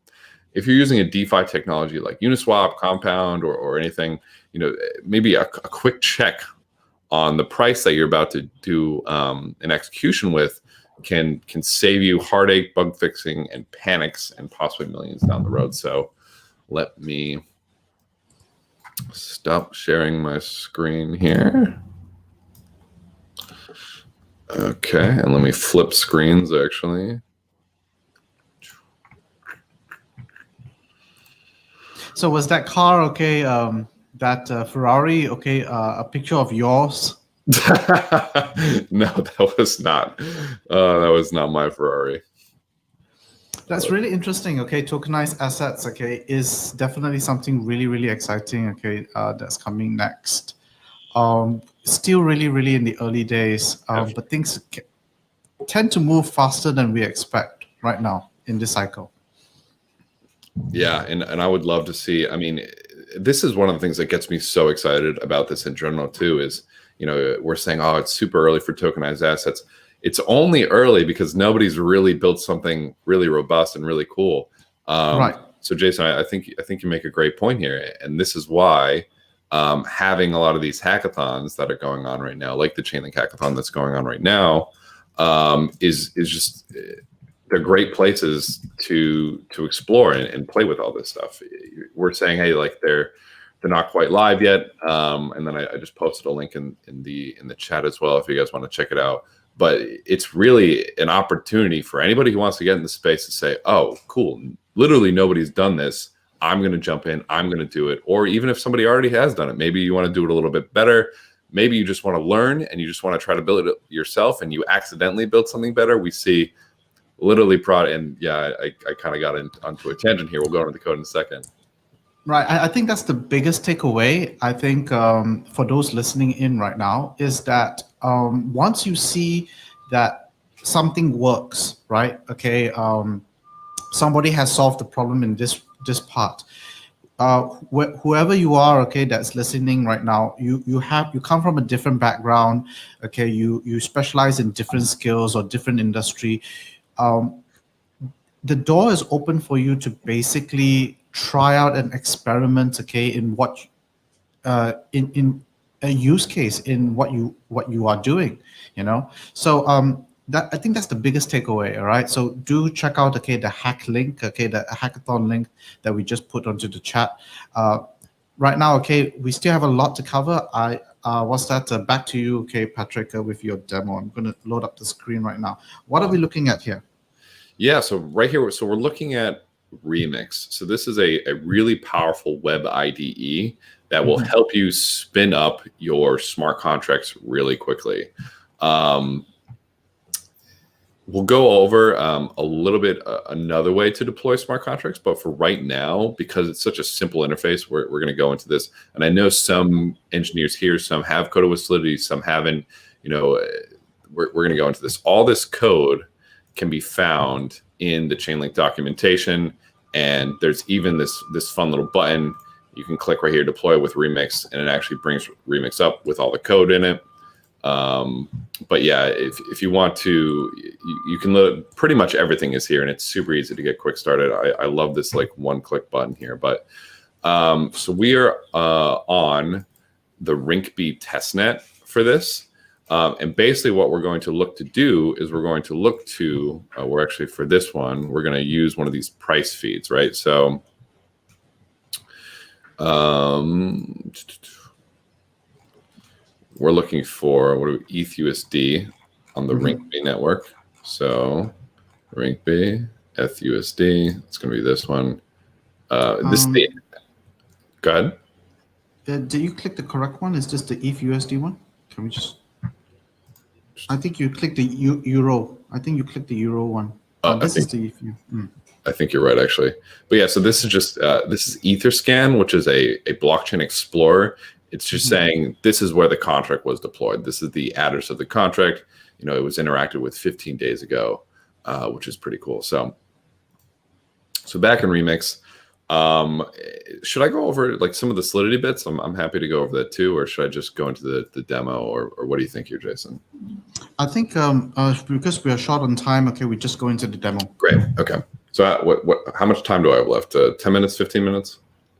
If you're using a DeFi technology like Uniswap, Compound, or anything, maybe a quick check on the price that you're about to do an execution with can save you heartache, bug fixing, and panics, and possibly millions down the road. So let me stop sharing my screen here. Okay, and let me flip screens actually. So was that car okay? That Ferrari okay? A picture of yours? No, that was not. That was not my Ferrari. That's really interesting. Okay, tokenized assets. Okay, is definitely something really, really exciting. Okay, that's coming next. Still really in the early days, but things tend to move faster than we expect right now in this cycle. Yeah, and I would love to see. I mean, this is one of the things that gets me so excited about this in general too. Is we're saying, oh, it's super early for tokenized assets. It's only early because nobody's really built something really robust and really cool. Right. So Jason, I think you make a great point here, and this is why having a lot of these hackathons that are going on right now, like the Chainlink hackathon that's going on right now, is just they're great places to explore and play with all this stuff. We're saying, hey, like they're not quite live yet, and then I just posted a link in the chat as well if you guys want to check it out. But it's really an opportunity for anybody who wants to get in the space to say, oh, cool, literally nobody's done this. I'm going to jump in. I'm going to do it. Or even if somebody already has done it, maybe you want to do it a little bit better. Maybe you just want to learn and you just want to try to build it yourself and you accidentally build something better. We see literally and yeah, I kind of got onto a tangent here. We'll go into the code in a second. Right. I think that's the biggest takeaway. I think for those listening in right now is that once you see that something works, right? Okay. Somebody has solved the problem in this part. Whoever you are, okay, that's listening right now, you come from a different background, okay, you specialize in different skills or different industry. The door is open for you to basically try out an experiment, okay, in what in a use case in what you are doing, so that I think that's the biggest takeaway. All right, so do check out the hack link, the hackathon link that we just put onto the chat right now. Okay, we still have a lot to cover. What's that? Back to you, okay, Patrick, with your demo. I'm going to load up the screen right now. What are we looking at here? Yeah, so right here, so we're looking at Remix. So this is a really powerful web IDE that will help you spin up your smart contracts really quickly. we'll go over a little bit another way to deploy smart contracts, but for right now, because it's such a simple interface, we're going to go into this. And I know some engineers here, some have coded with Solidity, some haven't. You know, we're going to go into this. All this code can be found in the Chainlink documentation, and there's even this fun little button you can click right here, deploy with Remix, and it actually brings Remix up with all the code in it. But yeah, if you want to, you can look, pretty much everything is here, and it's super easy to get quick started. I love this like one-click button here. But so we are on the RinkB testnet for this. And basically what we're going to look to do is we're going to look to, we're actually for this one, we're going to use one of these price feeds, right? So we're looking for ETHUSD on the RinkB network. So RinkB, ETHUSD, it's going to be this one. This is the, go ahead. Did you click the correct one? Is this the ETHUSD one? Can we just... I think you clicked the euro. I think you clicked the euro one. This is the ETH. I think you're right, actually. But yeah, so this is just this is EtherScan, which is a blockchain explorer. It's just saying this is where the contract was deployed. This is the address of the contract. You know, it was interacted with 15 days ago, which is pretty cool. So back in Remix. Should I go over like some of the Solidity bits? I'm happy to go over that too, or should I just go into the demo, or what do you think here, Jason? I think because we are short on time, okay, we just go into the demo. Great. Okay. So how much time do I have left? 10 minutes, 15 minutes?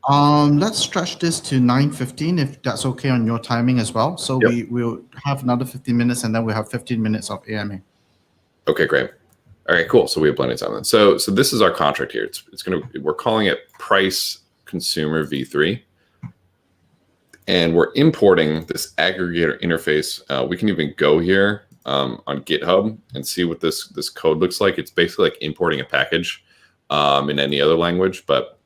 Let's stretch this to 9:15 if that's okay on your timing as well. So yep. We'll have another 15 minutes, and then we have 15 minutes of AMA. Okay, great. All right, cool. So we have plenty of time then. So this is our contract here. We're calling it Price Consumer V3, and we're importing this aggregator interface. We can even go here on GitHub and see what this code looks like. It's basically like importing a package in any other language. But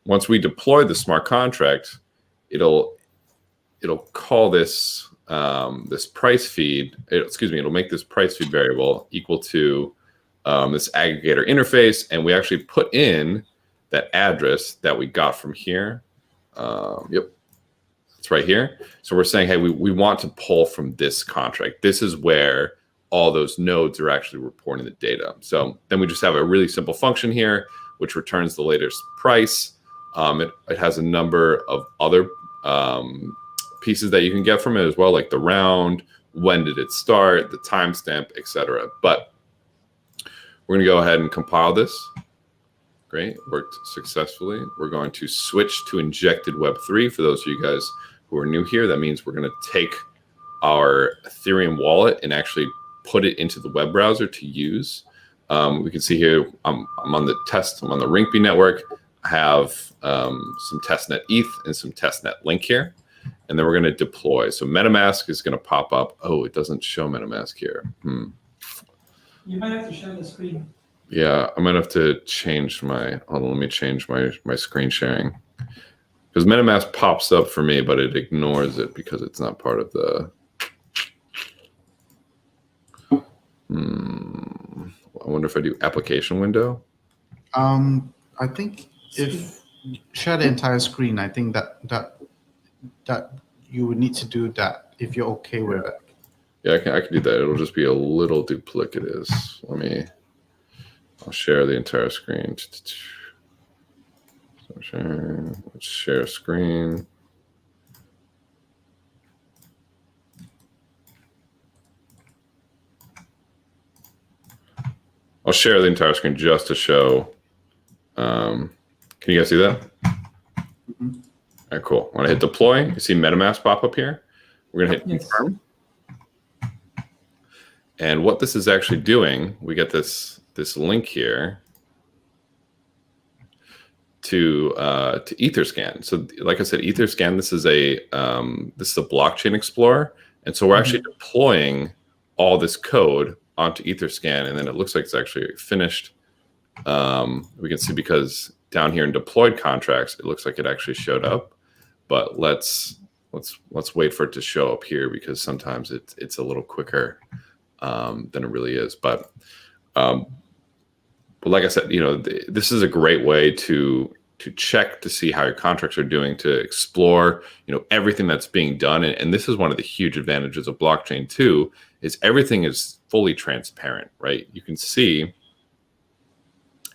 once we deploy the smart contract, it'll call this this price feed. It'll make this price feed variable equal to this aggregator interface, and we actually put in that address that we got from here. Yep, it's right here. So we're saying, hey, we want to pull from this contract. This is where all those nodes are actually reporting the data. So then we just have a really simple function here, which returns the latest price. It has a number of other pieces that you can get from it as well, like the round, when did it start, the timestamp, etc. But we're going to go ahead and compile this. Great, worked successfully. We're going to switch to injected Web3. For those of you guys who are new here, that means we're going to take our Ethereum wallet and actually put it into the web browser to use. We can see here, I'm on the RinkB network. I have some testnet ETH and some testnet Link here. And then we're going to deploy. So MetaMask is going to pop up. Oh, it doesn't show MetaMask here. You might have to share the screen. Yeah, I might have to change my, hold on, let me change my screen sharing. Because MetaMask pops up for me, but it ignores it because it's not part of the, I wonder if I do application window. I think if share the entire screen, I think that you would need to do that if you're okay with it. Yeah, I can do that. It'll just be a little duplicitous. I'll share the entire screen. So let's share screen. I'll share the entire screen just to show. Can you guys see that? All right, cool. When I hit deploy, you see MetaMask pop up here. We're going to hit confirm. And what this is actually doing, we get this link here to EtherScan. So like I said, EtherScan, this is a blockchain explorer. And so we're actually deploying all this code onto EtherScan, and then it looks like it's actually finished. We can see because down here in deployed contracts, it looks like it actually showed up. But let's wait for it to show up here because sometimes it's a little quicker than it really is. But But like I said, this is a great way to check to see how your contracts are doing, to explore, everything that's being done. And this is one of the huge advantages of blockchain too, is everything is fully transparent, right? You can see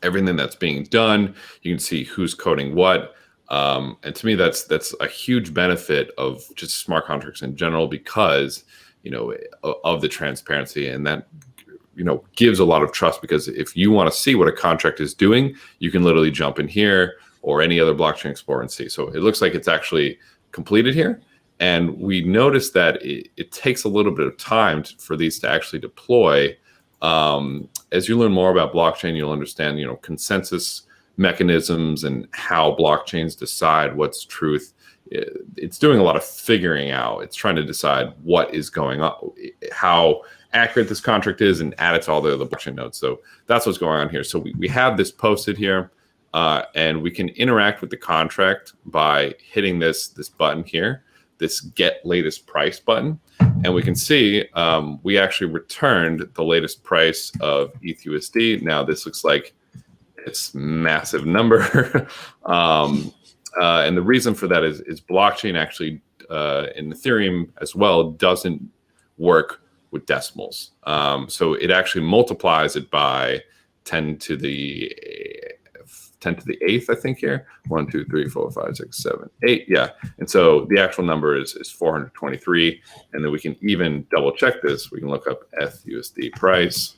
everything that's being done. You can see who's coding what. And to me, that's a huge benefit of just smart contracts in general, because, of the transparency, and that, gives a lot of trust, because if you want to see what a contract is doing, you can literally jump in here or any other blockchain explorer and see. So it looks like it's actually completed here. And we noticed that it takes a little bit of time for these to actually deploy. As you learn more about blockchain, you'll understand, consensus mechanisms and how blockchains decide what's truth. It's doing a lot of figuring out. It's trying to decide what is going on, how accurate this contract is, and add it to all the other blockchain nodes. So that's what's going on here. So we have this posted here, and we can interact with the contract by hitting this button here, this get latest price button. And we can see we actually returned the latest price of ETHUSD. Now this looks like it's massive number. And the reason for that is blockchain actually, in Ethereum as well, doesn't work with decimals. So it actually multiplies it by 10 to the 8th, I think here. 1, 2, 3, 4, 5, 6, 7, 8. Yeah. And so the actual number is 423. And then we can even double check this. We can look up ETHUSD price.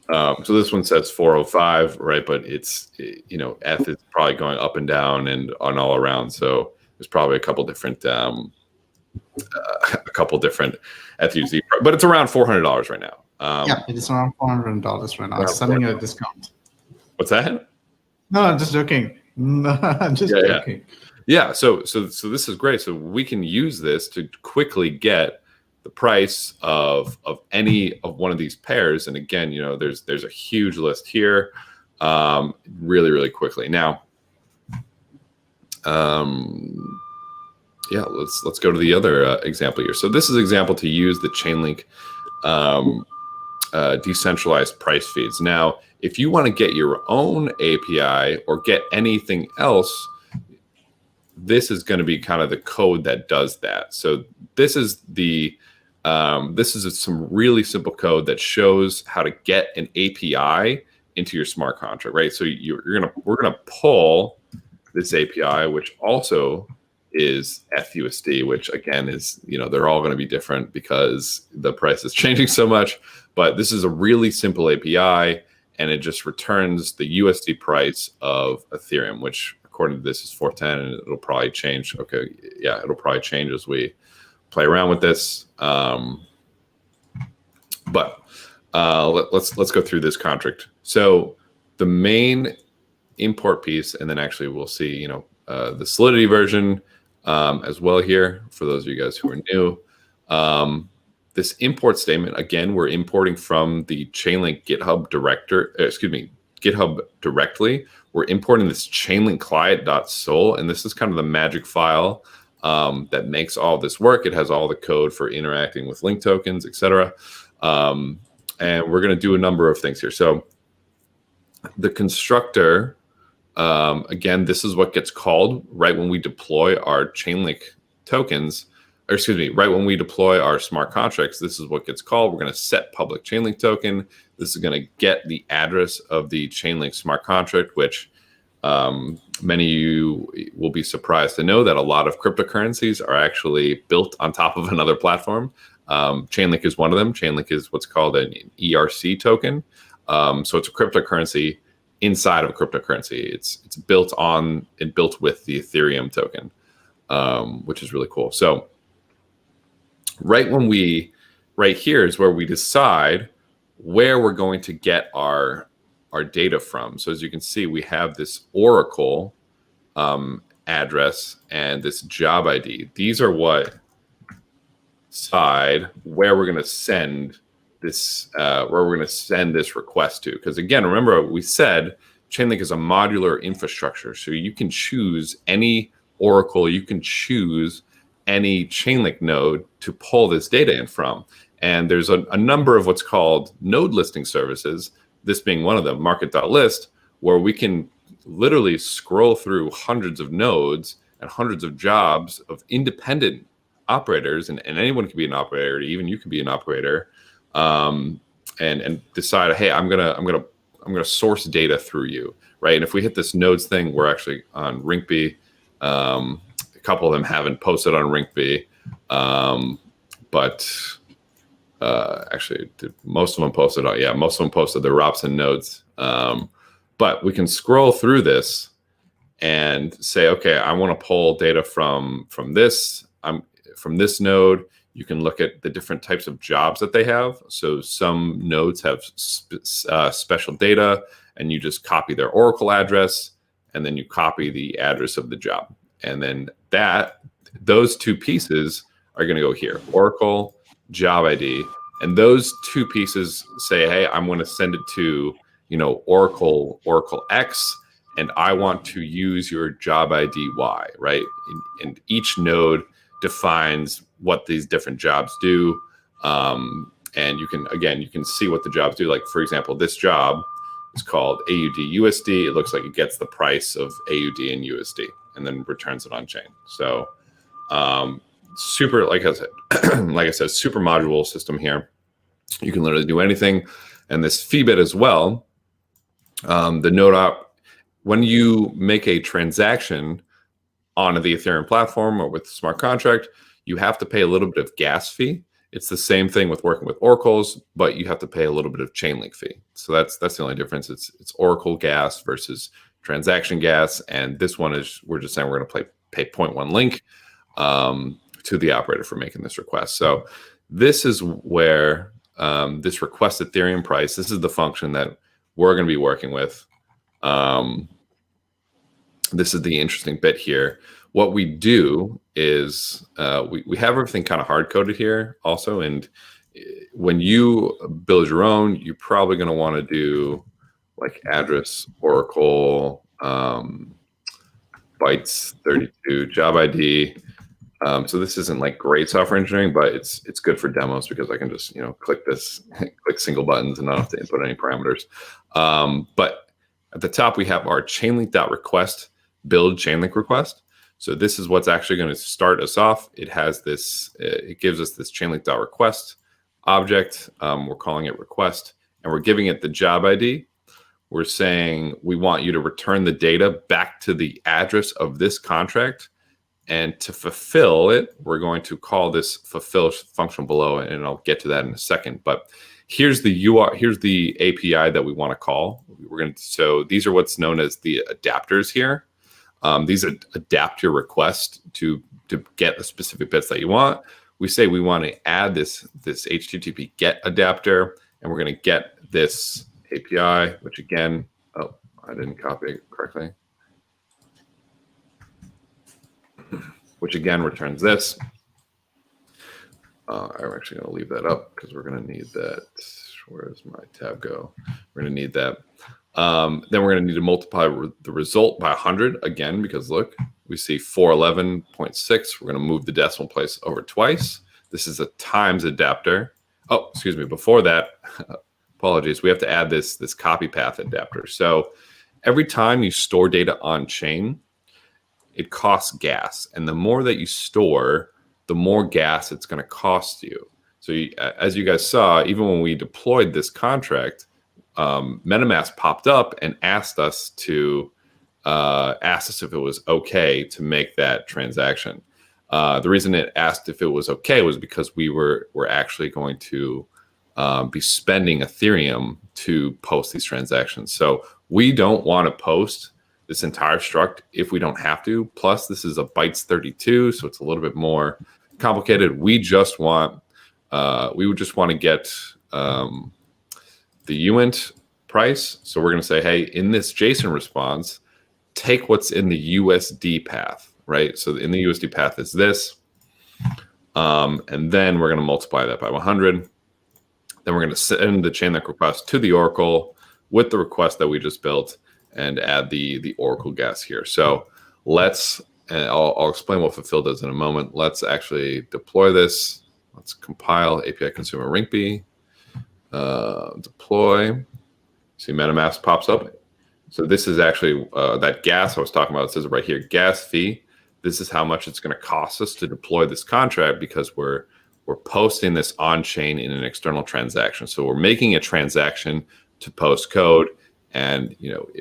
So this one says 405, right? But it's, ETH is probably going up and down and on all around. So there's probably a couple different ETHUSD, but it's around $400 right now. Yeah, it is around $400 right now. It's selling at a discount. What's that? No, I'm just joking. No, I'm just joking. Yeah. So this is great. So we can use this to quickly get the price of any of one of these pairs. And again, there's a huge list here, really, really quickly. Now, yeah, let's go to the other example here. So this is an example to use the Chainlink decentralized price feeds. Now, if you want to get your own API or get anything else, this is going to be kind of the code that does that. So this is some really simple code that shows how to get an API into your smart contract, right? So we're gonna pull this API, which also is ETHUSD, which again is, they're all going to be different because the price is changing so much. But this is a really simple API, and it just returns the USD price of Ethereum, which according to this is 410, and it'll probably change. Okay, yeah, it'll probably change as we play around with this. But let's go through this contract. So the main import piece, and then actually we'll see, the Solidity version as well here for those of you guys who are new. This import statement, again, we're importing from the Chainlink GitHub GitHub directly. We're importing this Chainlink client.sol, and this is kind of the magic file that makes all this work. It has all the code for interacting with link tokens, etc. And we're going to do a number of things here. So the constructor, again, this is what gets called right when we deploy our Chainlink tokens, or excuse me, right when we deploy our smart contracts. This is what gets called. We're going to set public Chainlink token. This is going to get the address of the Chainlink smart contract, which many of you will be surprised to know that a lot of cryptocurrencies are actually built on top of another platform. Chainlink is one of them. Chainlink is what's called an ERC token. So it's a cryptocurrency inside of a cryptocurrency. It's built on and built with the Ethereum token, which is really cool. So right here is where we decide where we're going to get our data from. So as you can see, we have this Oracle address and this job ID. These are what decide where we're going to send this request to. Because again, remember we said Chainlink is a modular infrastructure, so you can choose any Oracle, you can choose any Chainlink node to pull this data in from. And there's a number of what's called node listing services, this being one of them, market.list, where we can literally scroll through hundreds of nodes and hundreds of jobs of independent operators, and anyone can be an operator, even you can be an operator, and decide, hey, I'm gonna source data through you, right? And if we hit this nodes thing, we're actually on Rinkeby. A couple of them haven't posted on Rinkeby, but actually, most of them posted. Yeah, most of them posted their Robson nodes. But we can scroll through this and say, okay, I want to pull data from this. From this node. You can look at the different types of jobs that they have. So some nodes have special data, and you just copy their Oracle address, and then you copy the address of the job. And then those two pieces are going to go here, Oracle, job ID. And those two pieces say, hey, I'm going to send it to, Oracle X, and I want to use your job ID Y, right? And each node defines what these different jobs do. And you can see what the jobs do. Like, for example, this job is called AUD USD. It looks like it gets the price of AUD and USD and then returns it on chain. So super, like I said, super module system here. You can literally do anything. And this fee bit as well, the node op, when you make a transaction on the Ethereum platform or with the smart contract, you have to pay a little bit of gas fee. It's the same thing with working with oracles, but you have to pay a little bit of Chainlink fee. So that's the only difference. It's Oracle gas versus transaction gas, and this one is we're just saying we're going to pay 0.1 link to the operator for making this request. So this is where this request Ethereum price. This is the function that we're going to be working with. This is the interesting bit here. What we do is we have everything kind of hard coded here also. And when you build your own, you're probably going to want to do like address, Oracle, bytes 32, job ID. So this isn't like great software engineering, but it's good for demos because I can just click single buttons and not have to input any parameters. But at the top we have our chainlink.request build Chainlink request. So this is what's actually going to start us off. It has this. It gives us this chainlink.request object. We're calling it request, and we're giving it the job ID. We're saying we want you to return the data back to the address of this contract. And to fulfill it, we're going to call this fulfill function below, and I'll get to that in a second. But here's the URL, here's the API that we want to call. So these are what's known as the adapters here. These adapt your request to get the specific bits that you want. We say we want to add this HTTP GET adapter, and we're going to get this API, which again, oh, I didn't copy it correctly. Which again returns this. I'm actually going to leave that up because we're going to need that. Where does my tab go? We're going to need that. Then we're going to need to multiply the result by 100 again, because look, we see 411.6. We're going to move the decimal place over twice. This is a times adapter. Oh, excuse me. Before that, apologies. We have to add this copy path adapter. So every time you store data on chain, it costs gas. And the more that you store, the more gas it's going to cost you. So as you guys saw, even when we deployed this contract, MetaMask popped up and asked us if it was okay to make that transaction. The reason it asked if it was okay was because we're actually going to be spending Ethereum to post these transactions. So we don't want to post this entire struct if we don't have to. Plus, this is a bytes 32, so it's a little bit more complicated. We would just want to get the uint price. So we're going to say, hey, in this JSON response, take what's in the USD path, right? So in the USD path is this. And then we're going to multiply that by 100. Then we're going to send the Chainlink request to the Oracle with the request that we just built and add the Oracle gas here. So let's, and I'll explain what fulfill does in a moment. Let's actually deploy this let's compile API consumer Rinkby, deploy. See MetaMask pops up. So this is actually that gas I was talking about. It says right here, gas fee. This is how much it's going to cost us to deploy this contract because we're posting this on chain in an external transaction. So we're making a transaction to post code, and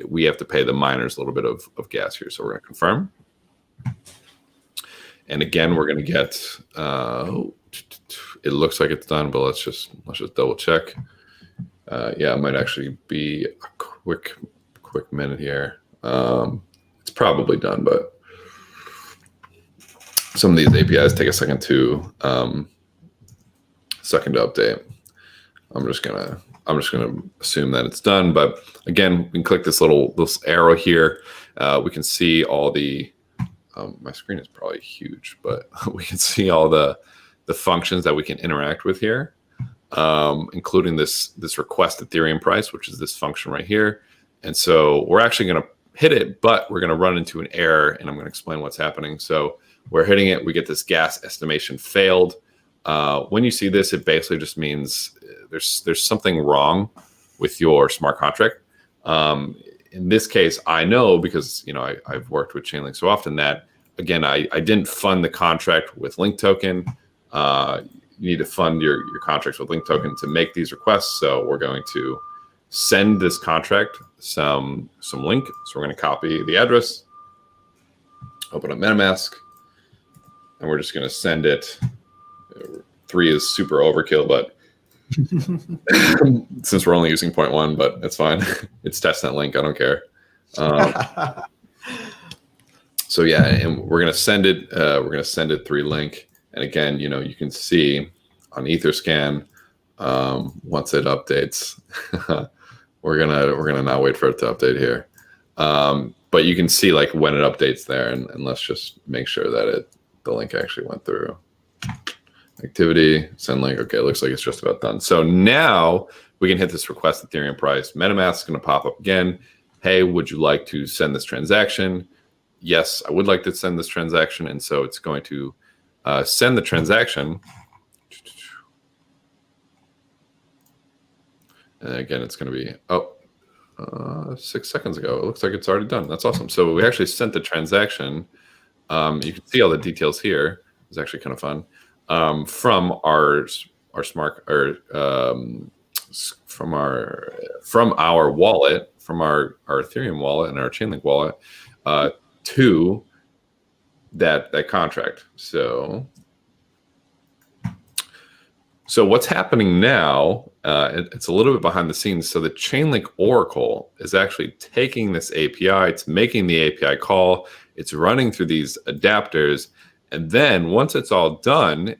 we have to pay the miners a little bit of gas here. So we're going to confirm. And again, we're going to get. It looks like it's done, but let's just double check. Yeah, it might actually be a quick minute here. It's probably done, but some of these APIs take a second to update. I'm just gonna assume that it's done. But again, we can click this little arrow here. We can see all the. My screen is probably huge, but we can see all the functions that we can interact with here, including this request Ethereum price, which is this function right here. And so we're actually going to hit it, but we're going to run into an error, and I'm going to explain what's happening. So we're hitting it. We get this gas estimation failed. When you see this, it basically just means there's something wrong with your smart contract. In this case, I know because I've worked with Chainlink so often that, again, I didn't fund the contract with Link token. You need to fund your contracts with Link token to make these requests. So we're going to send this contract some link. So we're going to copy the address, open up MetaMask, and we're just going to send it. 3 is super overkill, but since we're only using 0.1, but it's fine. It's testnet link. I don't care. So yeah, and we're going to send it. We're going to send it 3 link. And again, you can see on Etherscan, once it updates, we're gonna not wait for it to update here. But you can see like when it updates there, and let's just make sure that the link actually went through. Activity, send link. Okay, it looks like it's just about done. So now we can hit this request Ethereum price. MetaMask is going to pop up again. Hey, would you like to send this transaction? Yes, I would like to send this transaction. And so it's going to send the transaction. And again, it's going to be 6 seconds ago. It looks like it's already done. That's awesome. So we actually sent the transaction. You can see all the details here. It's actually kind of fun. From our smart from our wallet, from our Ethereum wallet and our Chainlink wallet to that contract. So what's happening now? It's a little bit behind the scenes. So the Chainlink Oracle is actually taking this API. It's making the API call. It's running through these adapters. And then once it's all done,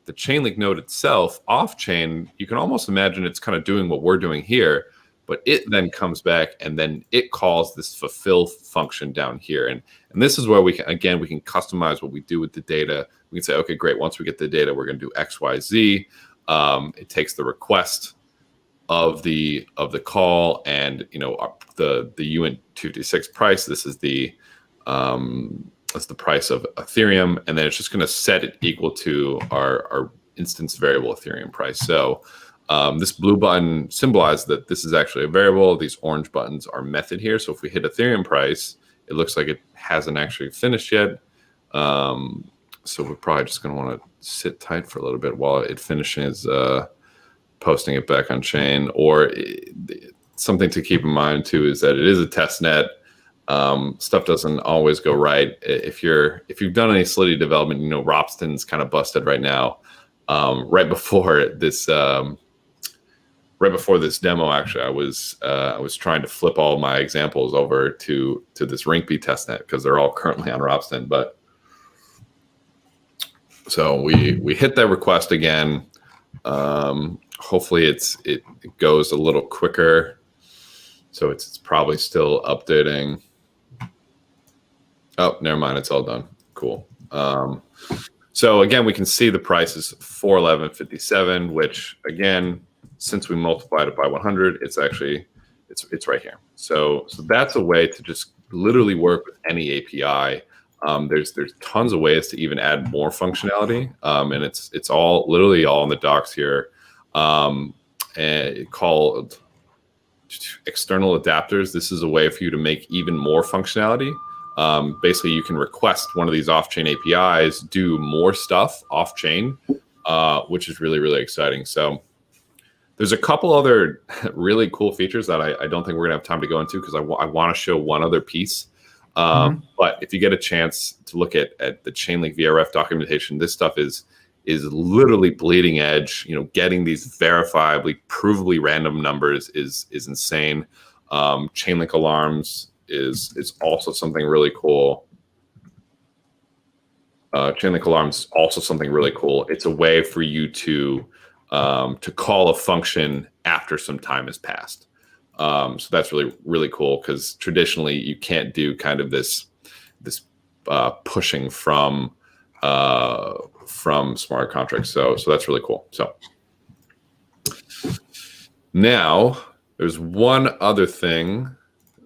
the Chainlink node itself, off-chain, you can almost imagine it's kind of doing what we're doing here, but it then comes back and then it calls this fulfill function down here. And this is where we can customize what we do with the data. We can say, okay, great. Once we get the data, we're going to do X, Y, Z. It takes the request of the call and the UNT226 price. This is that's the price of Ethereum, and then it's just going to set it equal to our instance variable Ethereum price. So this blue button symbolizes that this is actually a variable. These orange buttons are method here. So if we hit Ethereum price, it looks like it hasn't actually finished yet. So we're probably just going to want to sit tight for a little bit while it finishes posting it back on chain. Or something to keep in mind too is that it is a test net. Stuff doesn't always go right. If you've done any Solidity development, Ropsten's kind of busted right now. Right before this demo, actually, I was trying to flip all my examples over to this Rinkby testnet because they're all currently on Ropsten. But so we hit that request again. Hopefully it goes a little quicker. So it's probably still updating. Oh, never mind. It's all done. Cool. So again, we can see the price is 411.57, which again, since we multiplied it by 100, it's actually it's right here. So that's a way to just literally work with any API. There's tons of ways to even add more functionality, and it's all literally all in the docs here, and called external adapters. This is a way for you to make even more functionality. Basically, you can request one of these off-chain APIs, do more stuff off-chain, which is really, really exciting. So there's a couple other really cool features that I don't think we're gonna have time to go into because I want to show one other piece. But if you get a chance to look at the Chainlink VRF documentation, this stuff is literally bleeding edge. You know, getting these verifiably, provably random numbers is insane. Chainlink alarms is also something really cool. Chainlink alarms is also something really cool. It's a way for you to call a function after some time has passed. So that's really, really cool because traditionally you can't do kind of this pushing from smart contracts. So that's really cool. So now there's one other thing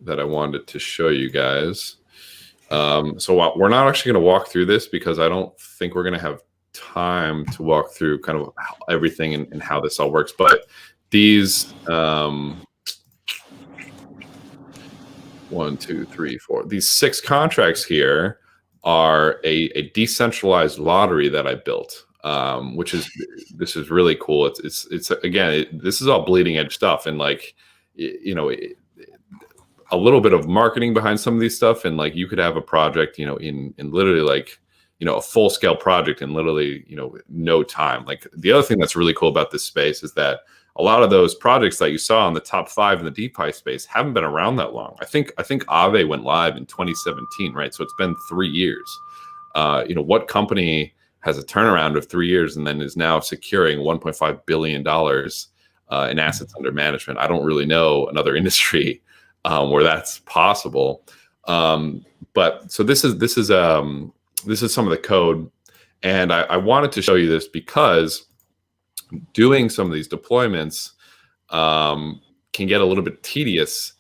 that I wanted to show you guys. So we're not actually going to walk through this because I don't think we're going to have time to walk through kind of everything and how this all works. But these 1, 2, 3, 4. These 6 contracts here are a decentralized lottery that I built, this is really cool. It's again, this is all bleeding edge stuff, and like, you know, a little bit of marketing behind some of these stuff, and like you could have a project, you know, in literally like, you know, a full scale project in literally, you know, no time. Like the other thing that's really cool about this space is that a lot of those projects that you saw in the top 5 in the DeFi space haven't been around that long. I think Aave went live in 2017, right? So it's been 3 years. You know, what company has a turnaround of 3 years and then is now securing $1.5 billion in assets under management? I don't really know another industry where that's possible. But so this is some of the code, and I wanted to show you this because doing some of these deployments can get a little bit tedious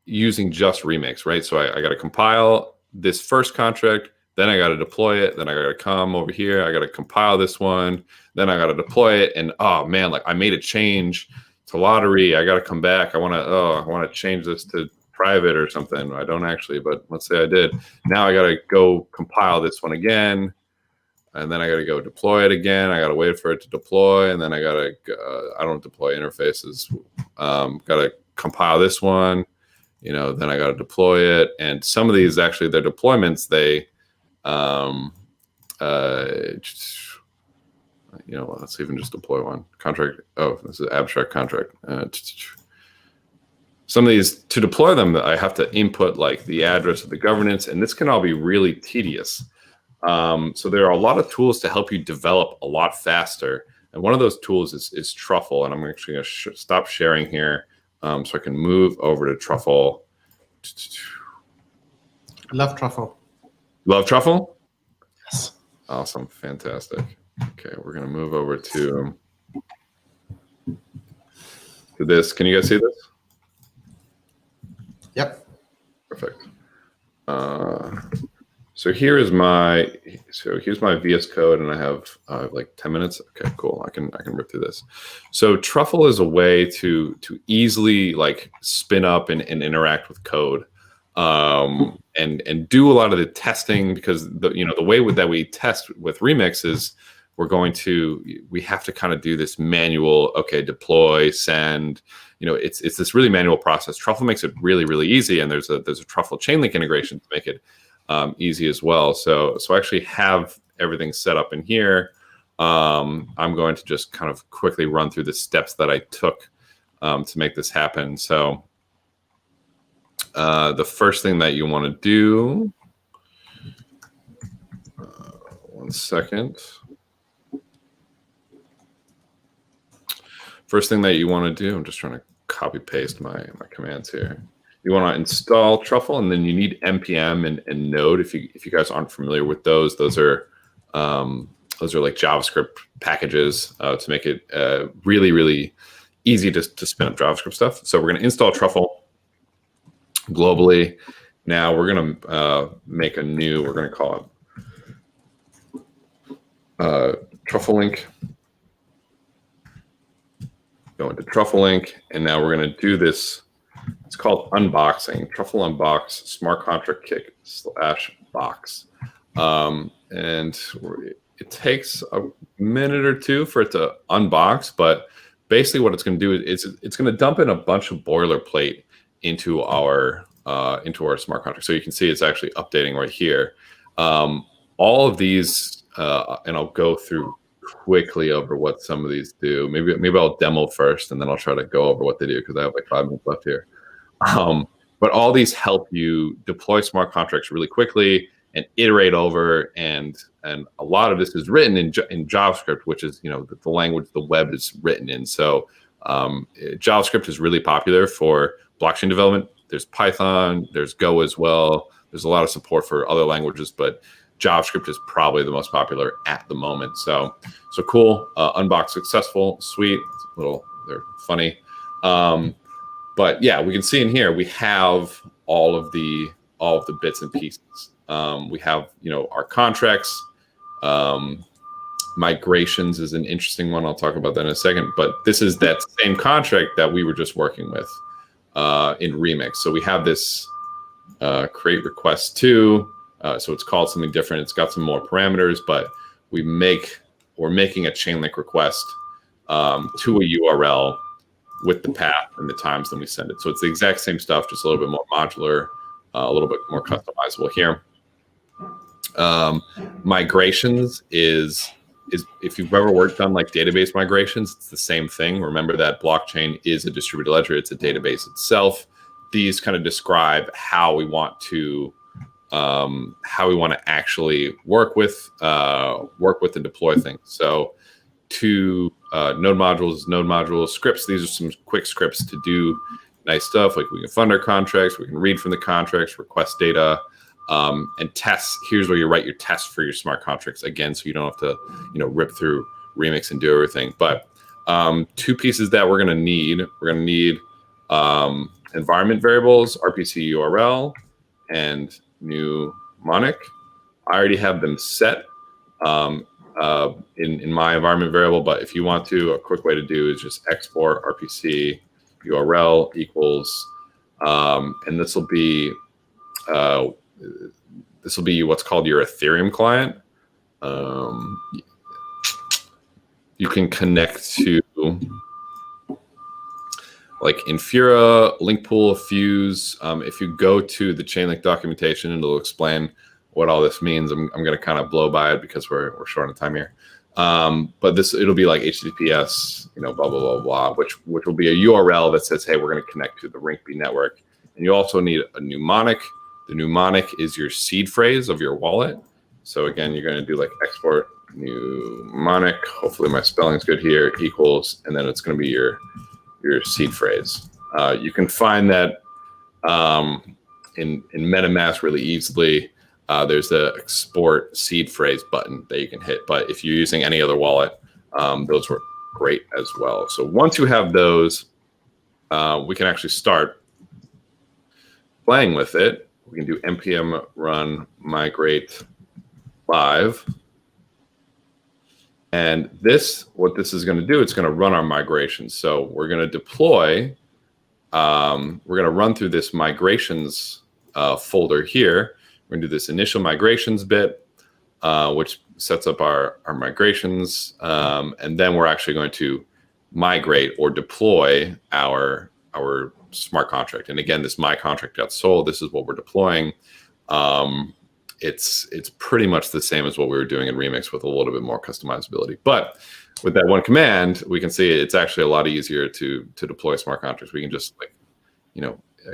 using just Remix, right? So I got to compile this first contract, then I got to deploy it, then I got to come over here, I got to compile this one, then I got to deploy it, and oh man, like I made a change to lottery, I got to come back, I want to change this to private or something. I don't actually, but let's say I did. Now I got to go compile this one again, and then I got to go deploy it again. I got to wait for it to deploy, and then I got to, I don't deploy interfaces. Got to compile this one, you know, then I got to deploy it. And some of these actually, their deployments, they, you know, let's even just deploy one contract. Oh, this is abstract contract. Some of these, to deploy them, I have to input like the address of the governance, and this can all be really tedious. So there are a lot of tools to help you develop a lot faster. And one of those tools is Truffle. And I'm actually going to stop sharing here so I can move over to Truffle. Love Truffle. Love Truffle? Yes. Awesome. Fantastic. Okay, we're going to move over to this. Can you guys see this? Yep. Perfect. So here's my VS Code, and I have like 10 minutes. Okay, cool. I can rip through this. So Truffle is a way to easily like spin up and interact with code, and do a lot of the testing, because the way that we test with Remix is we have to kind of do this manual, okay, deploy, send, it's this really manual process. Truffle makes it really, really easy, and there's a Truffle Chainlink integration to make it easy as well. So I actually have everything set up in here. I'm going to just kind of quickly run through the steps that I took to make this happen. So the first thing that you want to do, one second. First thing that you want to do, I'm just trying to copy paste my commands here. You want to install Truffle, and then you need npm and Node. If you guys aren't familiar with those are like JavaScript packages to make it really, really easy to spin up JavaScript stuff. So we're going to install Truffle globally, Now we're going to make a new, we're going to call it TruffleLink. Go into TruffleLink, and now we're going to do this. It's called unboxing. Truffle unbox smart contract kick / box. And it takes a minute or two for it to unbox, but basically what it's going to do is it's going to dump in a bunch of boilerplate into our smart contract. So you can see it's actually updating right here. All of these, and I'll go through quickly over what some of these do. Maybe I'll demo first, and then I'll try to go over what they do because I have like 5 minutes left here. But all these help you deploy smart contracts really quickly and iterate over, and a lot of this is written in JavaScript, which is the language the web is written in. So JavaScript is really popular for blockchain development. There's Python, there's Go as well. There's a lot of support for other languages, but JavaScript is probably the most popular at the moment. So cool. Unbox successful. Sweet. They're funny. But yeah, we can see in here we have all of the bits and pieces. We have our contracts. Migrations is an interesting one. I'll talk about that in a second. But this is that same contract that we were just working with in Remix. So we have this create request to. So it's called something different. It's got some more parameters, but we're making a Chainlink request to a URL with the path and the times then we send it. So it's the exact same stuff, just a little bit more modular, a little bit more customizable here. Migrations is if you've ever worked on like database migrations, it's the same thing. Remember that blockchain is a distributed ledger. It's a database itself. These kind of describe how we want to actually work with and deploy things. So node modules, scripts. These are some quick scripts to do nice stuff. Like we can fund our contracts, we can read from the contracts, request data, and tests. Here's where you write your tests for your smart contracts again, so you don't have to rip through Remix and do everything. But 2 pieces that we're going to need. We're going to need environment variables, RPC URL, and mnemonic. I already have them set in my environment variable, but if you want to, a quick way to do is just export RPC URL equals, and this will be what's called your Ethereum client. You can connect to like Infura, Linkpool, Fuse. If you go to the Chainlink documentation, it'll explain what all this means. I'm going to kind of blow by it because we're short on time here. But it'll be like HTTPS, blah, blah, blah, blah, which will be a URL that says, hey, we're going to connect to the Rinkeby network. And you also need a mnemonic. The mnemonic is your seed phrase of your wallet. So again, you're going to do like export mnemonic. Hopefully my spelling's good here, equals, and then it's going to be your seed phrase. You can find that in MetaMask really easily. There's the export seed phrase button that you can hit. But if you're using any other wallet, those work great as well. So once you have those, we can actually start playing with it. We can do npm run migrate live. And what this is going to do, it's going to run our migrations. So we're going to deploy, we're going to run through this migrations folder here. We're going to do this initial migrations bit, which sets up our migrations. And then we're actually going to migrate or deploy our smart contract. And again, this my contract got sold. This is what we're deploying. It's pretty much the same as what we were doing in Remix with a little bit more customizability. But with that one command, we can see it's actually a lot easier to deploy smart contracts. We can just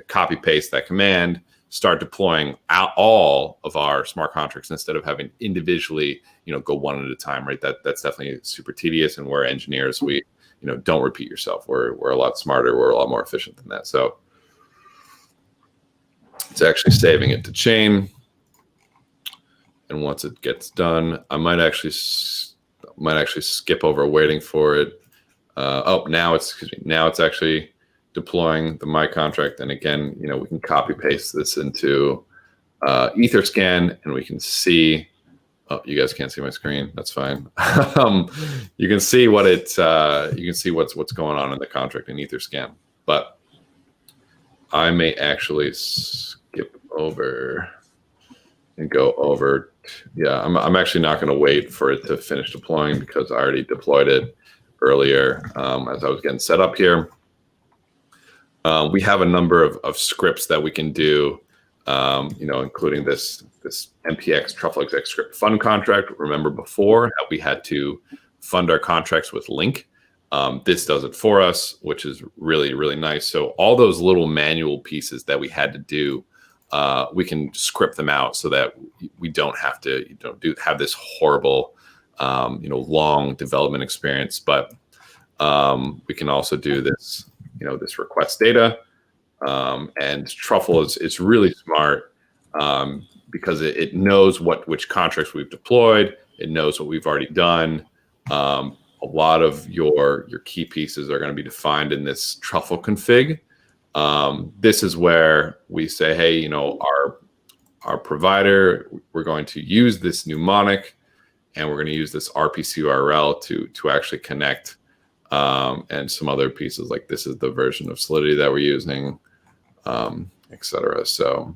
copy paste that command, start deploying out all of our smart contracts instead of having individually, go one at a time, right? That's definitely super tedious. And we're engineers, we, don't repeat yourself. We're a lot smarter. We're a lot more efficient than that. So it's actually saving it to chain. And once it gets done, I might actually skip over waiting for it. Now it's actually deploying the my contract. And again, we can copy paste this into Etherscan, and we can see. Oh, you guys can't see my screen. That's fine. You can see what you can see what's going on in the contract in Etherscan. But I may actually skip over and go over. Yeah, I'm actually not going to wait for it to finish deploying because I already deployed it earlier as I was getting set up here. We have a number of scripts that we can do, including this MPX truffle exec script fund contract. Remember before how we had to fund our contracts with Link. This does it for us, which is really, really nice. So all those little manual pieces that we had to do, we can script them out so that we don't have to have this horrible, long development experience. But we can also do this, this request data. And Truffle is really smart because it knows which contracts we've deployed. It knows what we've already done. A lot of your key pieces are going to be defined in this Truffle config. This is where we say, hey, our provider, we're going to use this mnemonic, and we're going to use this RPC URL to actually connect, and some other pieces like this is the version of Solidity that we're using, etc. So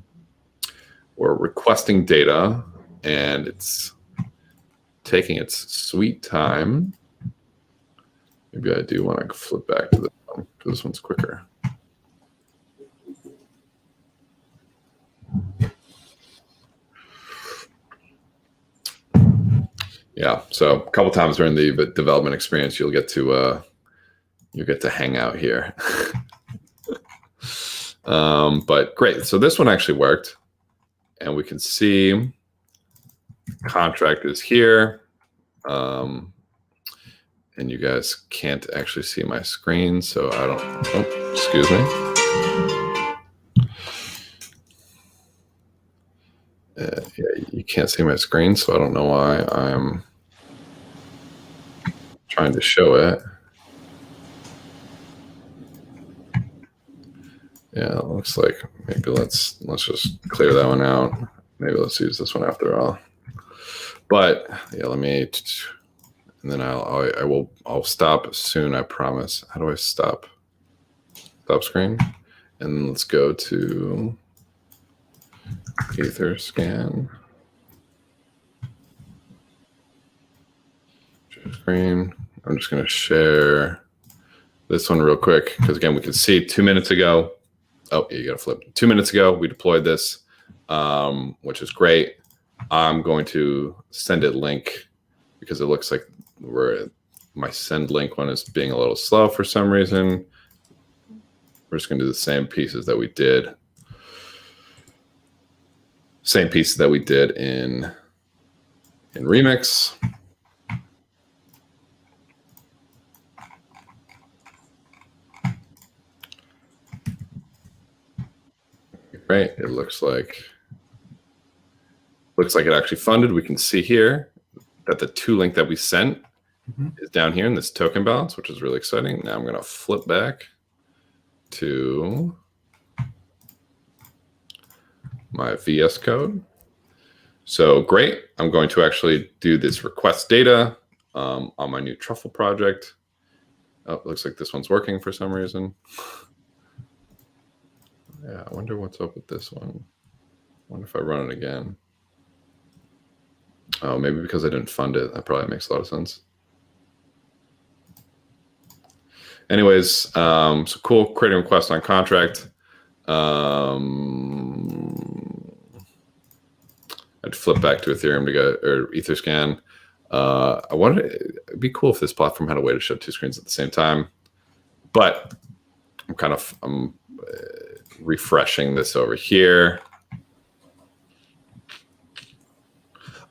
we're requesting data, and it's taking its sweet time. Maybe I do want to flip back to this one because this one's quicker. Yeah, so a couple times during the development experience, you'll get to hang out here. But great, so this one actually worked, and we can see contract is here. And you guys can't actually see my screen, so I don't. Oh, excuse me. Yeah, you can't see my screen, so I don't know why I'm trying to show it. Yeah, it looks like maybe let's just clear that one out. Maybe let's use this one after all. But yeah, let me. And then I'll stop soon, I promise. How do I stop? Stop screen. And then let's go to Etherscan. Share screen. I'm just going to share this one real quick because again, we can see 2 minutes ago. Oh, yeah, you got to flip. 2 minutes ago, we deployed this, which is great. I'm going to send it link because it looks like my send link one is being a little slow for some reason. We're just going to do the same pieces that we did. Same pieces that we did in Remix. Right. It looks like it actually funded. We can see here that the 2 link that we sent is down here in this token balance, which is really exciting. Now I'm going to flip back to my VS code. So great. I'm going to actually do this request data on my new Truffle project. Oh, it looks like this one's working for some reason. Yeah, I wonder what's up with this one. I wonder if I run it again. Oh, maybe because I didn't fund it. That probably makes a lot of sense. Anyways, so cool. Creating request on contract. I'd flip back to Ethereum to go, or Etherscan. It'd be cool if this platform had a way to show 2 screens at the same time. But I'm refreshing this over here.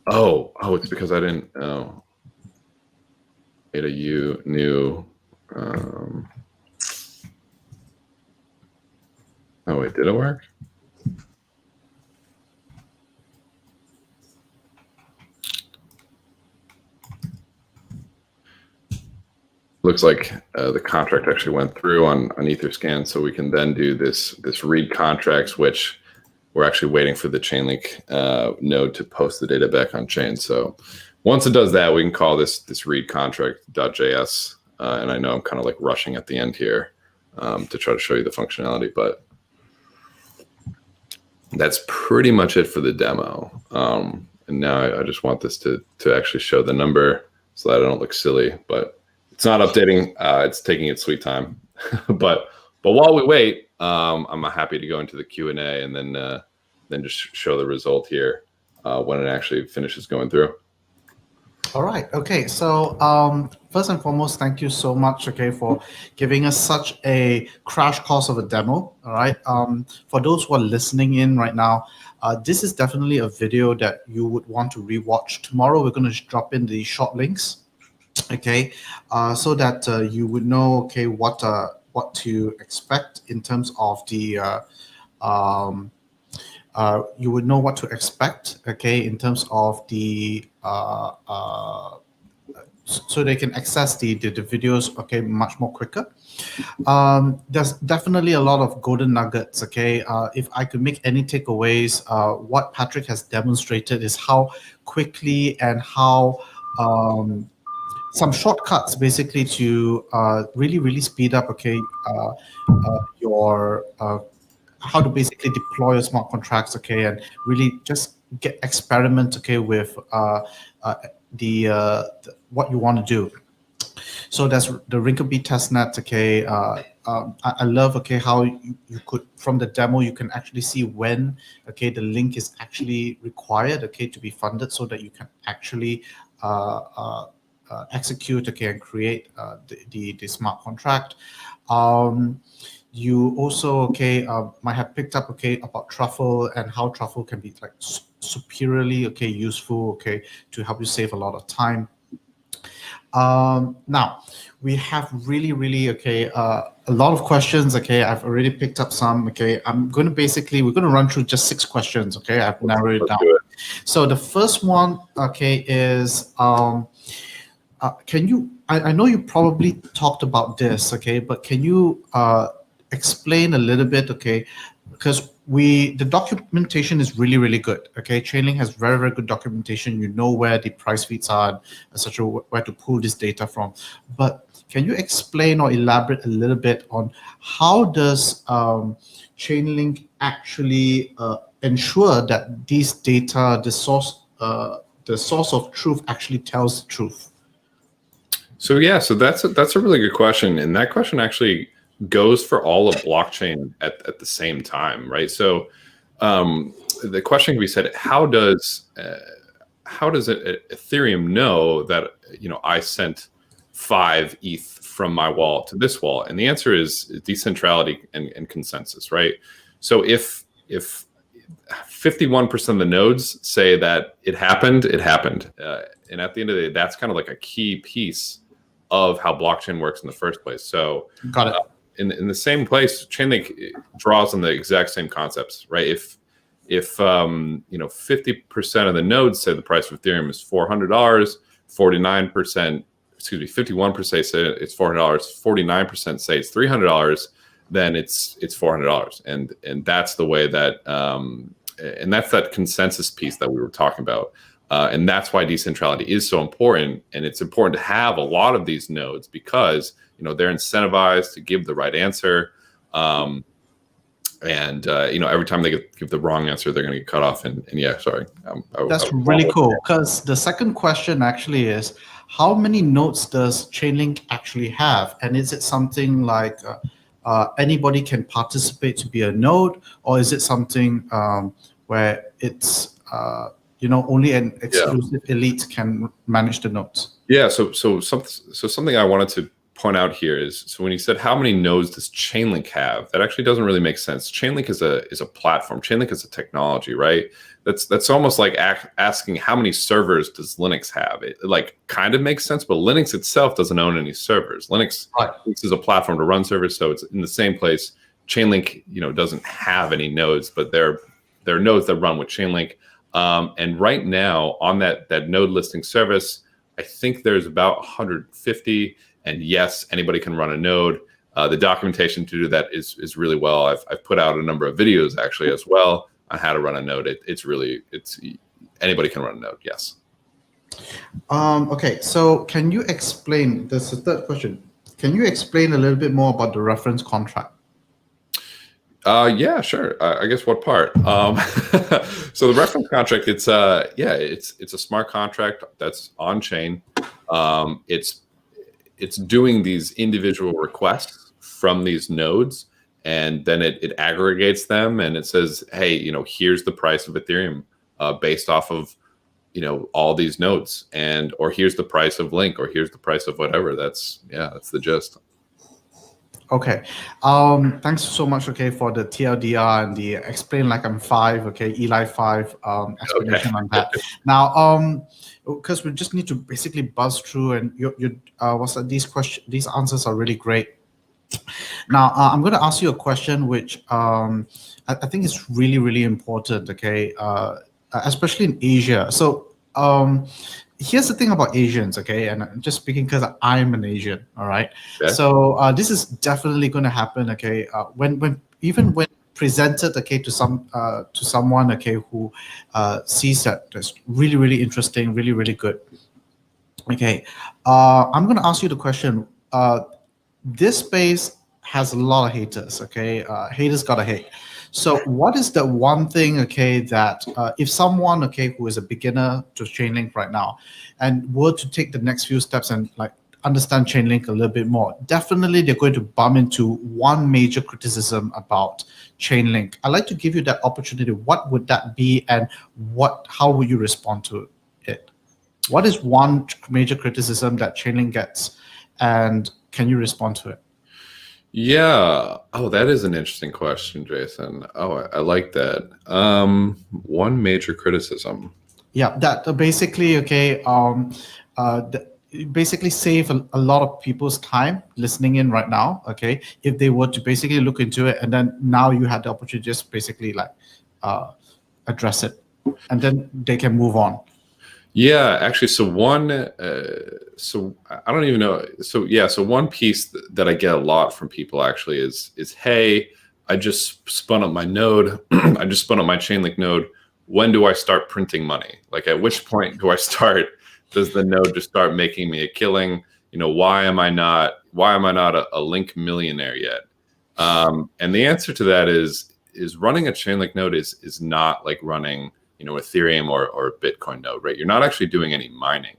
Oh, it's because I didn't made a new. Oh wait, did it work? looks like the contract actually went through on Etherscan, so we can then do this read contracts, which we're actually waiting for the Chainlink node to post the data back on chain. So once it does that, we can call this read contract.js. And I know I'm kind of like rushing at the end here to try to show you the functionality, but that's pretty much it for the demo. And now I just want this to actually show the number so that I don't look silly, but it's not updating. It's taking its sweet time. but while we wait, I'm happy to go into the Q&A and then just show the result here when it actually finishes going through. All right. Okay. So first and foremost, thank you so much, okay, for giving us such a crash course of a demo. All right. For those who are listening in right now, this is definitely a video that you would want to rewatch. Tomorrow, we're going to drop in the short links, okay, so that you would know, okay, what to expect in terms of the you would know what to expect, okay, in terms of the so they can access the videos, okay, much more quicker. There's definitely a lot of golden nuggets, okay. If I could make any takeaways, what Patrick has demonstrated is how quickly and how some shortcuts basically to really speed up, okay, your how to basically deploy your smart contracts, okay, and really just experiment, okay, with what you want to do. So that's the Wrinkle-B testnet, okay. I love, okay, how you could, from the demo, you can actually see when, okay, the link is actually required, okay, to be funded, so that you can actually execute, okay, and create the smart contract. You also, okay, might have picked up, okay, about Truffle and how Truffle can be like superiorly, okay, useful, okay, to help you save a lot of time. Now we have really, okay, a lot of questions, okay. I've already picked up some, okay. we're going to run through just 6 questions, okay. I've narrowed it down. So the first one, okay, is can you, I know you probably talked about this, okay, but can you explain a little bit, okay, because the documentation is really good, okay. Chainlink has very good documentation. You know where the price feeds are, etc., where to pull this data from. But can you explain or elaborate a little bit on how does Chainlink actually ensure that these data, the source of truth, actually tells the truth? So yeah, so that's a really good question, and that question actually goes for all of blockchain at the same time, right? So the question can be said: how does Ethereum know that, you know, I sent 5 ETH from my wallet to this wallet? And the answer is decentrality and consensus, right? So if 51% of the nodes say that it happened, it happened, and at the end of the day, that's kind of like a key piece of how blockchain works in the first place. So got it. In the same place, Chainlink draws on the exact same concepts, right? If you know, 50% of the nodes say the price of Ethereum is $400, 51% say it's $400, 49% say it's $300, then it's $400, and that's the way that and that's that consensus piece that we were talking about. And that's why decentrality is so important. And it's important to have a lot of these nodes because, you know, they're incentivized to give the right answer. You know, every time they give the wrong answer, they're going to get cut off. And yeah, sorry. That's really cool, because the second question actually is, how many nodes does Chainlink actually have? And is it something like anybody can participate to be a node, or is it something where it's you know, only an exclusive elite can manage the nodes? Yeah. So something I wanted to point out here is, so when you said how many nodes does Chainlink have, that actually doesn't really make sense. Chainlink is a platform. Chainlink is a technology, right? That's almost like asking how many servers does Linux have. It like kind of makes sense, but Linux itself doesn't own any servers. Linux is a platform to run servers, so it's in the same place. Chainlink, you know, doesn't have any nodes, but there are nodes that run with Chainlink. And right now on that node listing service, I think there's about 150. And yes, anybody can run a node. The documentation to do that is really well. I've put out a number of videos actually as well on how to run a node. It's anybody can run a node. Yes. Okay, so can you explain, this is the third question. Can you explain a little bit more about the reference contract? Yeah, sure. I guess what part? So the reference contract, it's a smart contract that's on chain. It's doing these individual requests from these nodes, and then it aggregates them, and it says, hey, here's the price of Ethereum based off of all these nodes, or here's the price of Link, or here's the price of whatever. That's the gist. Okay, thanks so much, okay, for the TLDR and the explain like I'm 5, okay, Eli 5 explanation on that. Now, because we just need to basically buzz through, and these answers are really great. Now, I'm going to ask you a question which I think is really, really important, okay, especially in Asia. So here's the thing about Asians, okay, and I'm just speaking because I'm an Asian, all right? Okay. So this is definitely going to happen, okay, when presented, okay, to someone, okay, who sees that that's really, really interesting, really, really good. Okay, I'm going to ask you the question. This space has a lot of haters, okay? Haters gotta hate. So what is the one thing, okay, that if someone, okay, who is a beginner to Chainlink right now and were to take the next few steps and like understand Chainlink a little bit more, definitely they're going to bump into one major criticism about Chainlink. I'd like to give you that opportunity. What would that be, and how would you respond to it? What is one major criticism that Chainlink gets, and can you respond to it? Yeah. Oh, that is an interesting question, Jason. Oh, I like that. One major criticism. Yeah, that basically, okay, basically save a lot of people's time listening in right now, okay, if they were to basically look into it, and then now you had the opportunity to just basically like address it, and then they can move on. Yeah, actually, so I don't even know. So yeah, so one piece that I get a lot from people actually is hey, I just spun up my node. I just spun up my Chainlink node. When do I start printing money? Like, at which point do I start? Does the node just start making me a killing? Why am I not a Link millionaire yet? And the answer to that is running a Chainlink node is not like running Ethereum or a Bitcoin node, right? You're not actually doing any mining.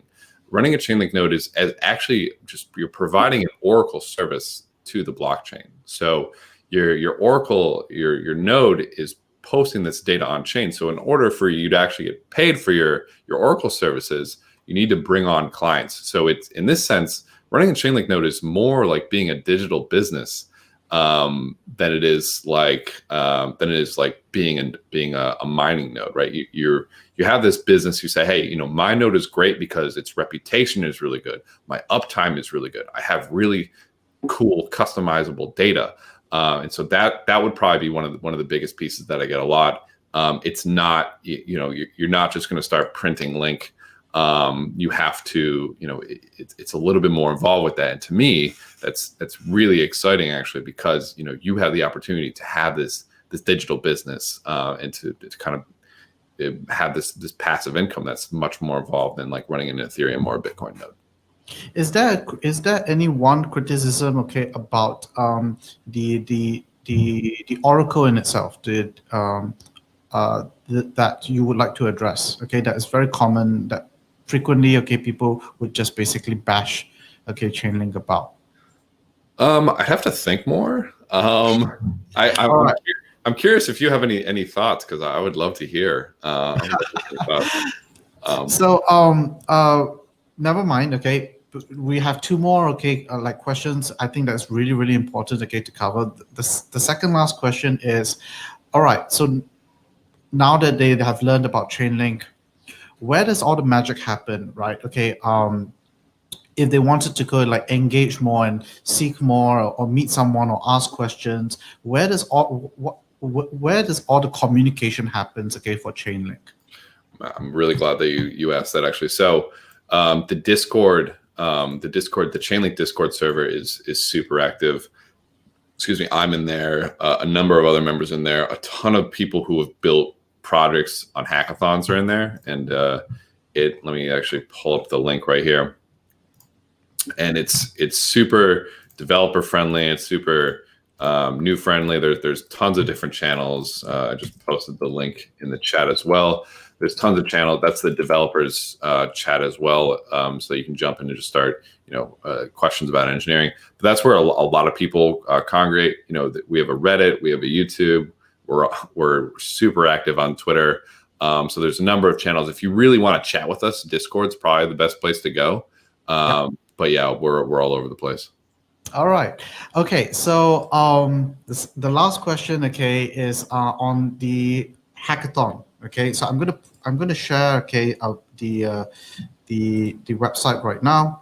Running a Chainlink node is actually just you're providing an Oracle service to the blockchain. So your Oracle, your node is posting this data on chain. So in order for you to actually get paid for your Oracle services, you need to bring on clients. So it's, in this sense, running a Chainlink node is more like being a digital business than it is like being a mining node, right? You have this business. You say, hey, my node is great because its reputation is really good. My uptime is really good. I have really cool customizable data, and so that would probably be one of the biggest pieces that I get a lot. It's not you're not just going to start printing Link. You have to, it's a little bit more involved with that. And to me, that's really exciting actually, because, you have the opportunity to have this digital business and to kind of have this passive income that's much more involved than like running an Ethereum or a Bitcoin node. Is there any one criticism, okay, about the Oracle in itself, that you would like to address? Okay, that is very common, that frequently, okay, people would just basically bash, okay, Chainlink about. I have to think more. I'm curious if you have any thoughts, because I would love to hear. Never mind. Okay, we have two more. Okay, like questions. I think that's really, really important. Okay, to cover. The second last question is, all right. So now that they have learned about Chainlink, where does all the magic happen, right? Okay, if they wanted to go like engage more and seek more, or meet someone or ask questions, where does all the communication happens, okay, for Chainlink? I'm really glad that you asked that actually. So the Discord The Chainlink Discord server is super active. Excuse me, I'm in there. A number of other members in there. A ton of people who have built projects on hackathons are in there. And let me actually pull up the link right here. And it's super developer friendly. It's super new friendly. There's tons of different channels. I just posted the link in the chat as well. There's tons of channels. That's the developers chat as well. So you can jump in and just start, questions about engineering. But that's where a lot of people congregate. We have a Reddit, we have a YouTube. We're super active on Twitter. So there's a number of channels. If you really want to chat with us, Discord's probably the best place to go. But yeah, we're all over the place. All right. Okay. So the last question, okay, is on the hackathon. Okay. So I'm gonna share, okay, the website right now.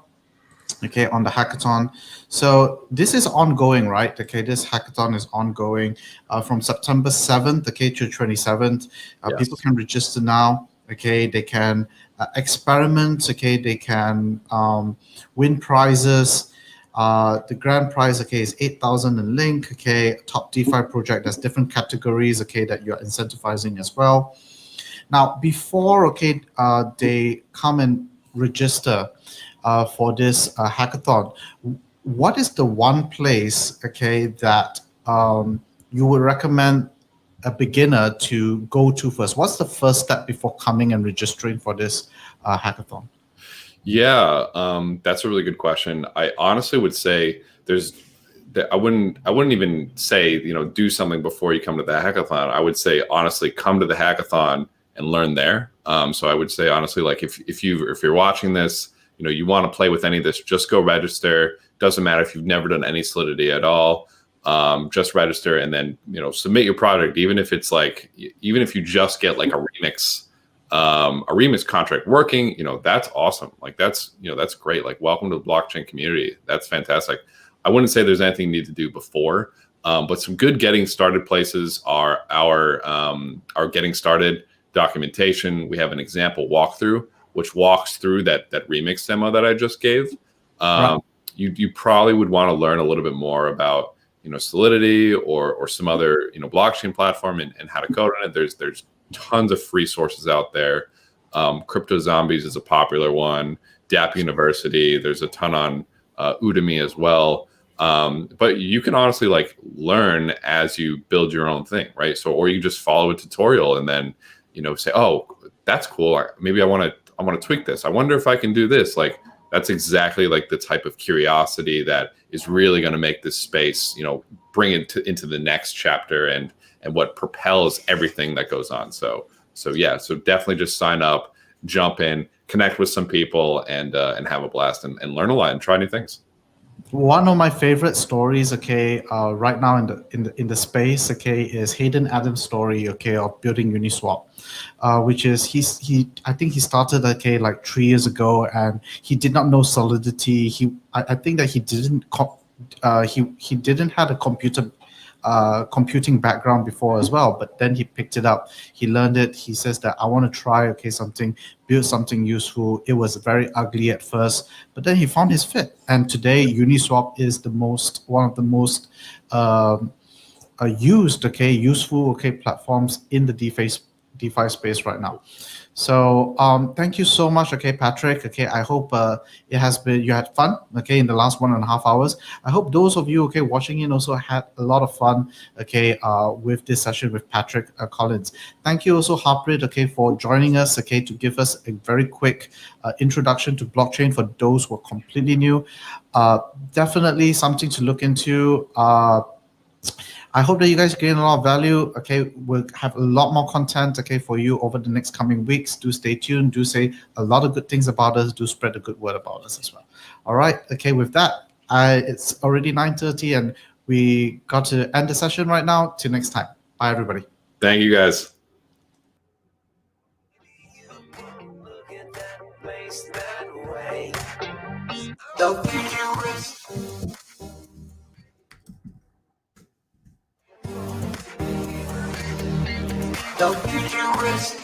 Okay, on the hackathon. So this is ongoing, right? Okay, this hackathon is ongoing from September 7th, okay, to 27th. Yes. People can register now. Okay, they can experiment. Okay, they can win prizes. The grand prize, okay, is 8,000 in Link. Okay, top DeFi project. There's different categories, okay, that you're incentivizing as well. Now, before, okay, they come and register for this hackathon, what is the one place, okay, that you would recommend a beginner to go to first? What's the first step before coming and registering for this hackathon? Yeah, that's a really good question. I honestly would say I wouldn't even say, do something before you come to the hackathon. I would say, honestly, come to the hackathon and learn there. So I would say, honestly, like if you're watching this, you want to play with any of this, just go register. Doesn't matter if you've never done any Solidity at all. Just register and then, submit your project. Even if you just get like a remix contract working, that's awesome. Like that's great. Like, welcome to the blockchain community. That's fantastic. I wouldn't say there's anything you need to do before, but some good getting started places are our getting started documentation. We have an example walkthrough, which walks through that remix demo that I just gave. Right. You probably would want to learn a little bit more about, Solidity or some other, blockchain platform and how to code on it. There's tons of free sources out there. Crypto Zombies is a popular one. Dapp University. There's a ton on Udemy as well. But you can honestly learn as you build your own thing, right? So, or you just follow a tutorial and then, say, oh, that's cool. Maybe I want to tweak this. I wonder if I can do this. That's exactly the type of curiosity that is really going to make this space, bring it into the next chapter and what propels everything that goes on. So definitely just sign up, jump in, connect with some people, and have a blast and learn a lot and try new things. One of my favorite stories, okay, right now in the space, okay, is Hayden Adams' story, okay, of building Uniswap, which is I think he started, okay, 3 years ago, and he did not know Solidity. I think that he didn't had a computing background before as well, but then he picked it up. He learned it. He says that I want to try, okay, build something useful. It was very ugly at first, but then he found his fit. And today, Uniswap is one of the most used, okay, useful, okay, platforms in the DeFi space right now. So thank you so much, okay, Patrick. Okay, I hope you had fun, okay, in the last 1.5 hours. I hope those of you, okay, watching in also had a lot of fun, okay, with this session with Patrick Collins. Thank you also, Harpreet, okay, for joining us, okay, to give us a very quick introduction to blockchain for those who are completely new. Definitely something to look into. I hope that you guys gain a lot of value. Okay, we'll have a lot more content, okay, for you over the next coming weeks. Do stay tuned. Do say a lot of good things about us. Do spread a good word about us as well. All right. Okay. With that, it's already 9:30, and we got to end the session right now. Till next time. Bye, everybody. Thank you, guys. The future is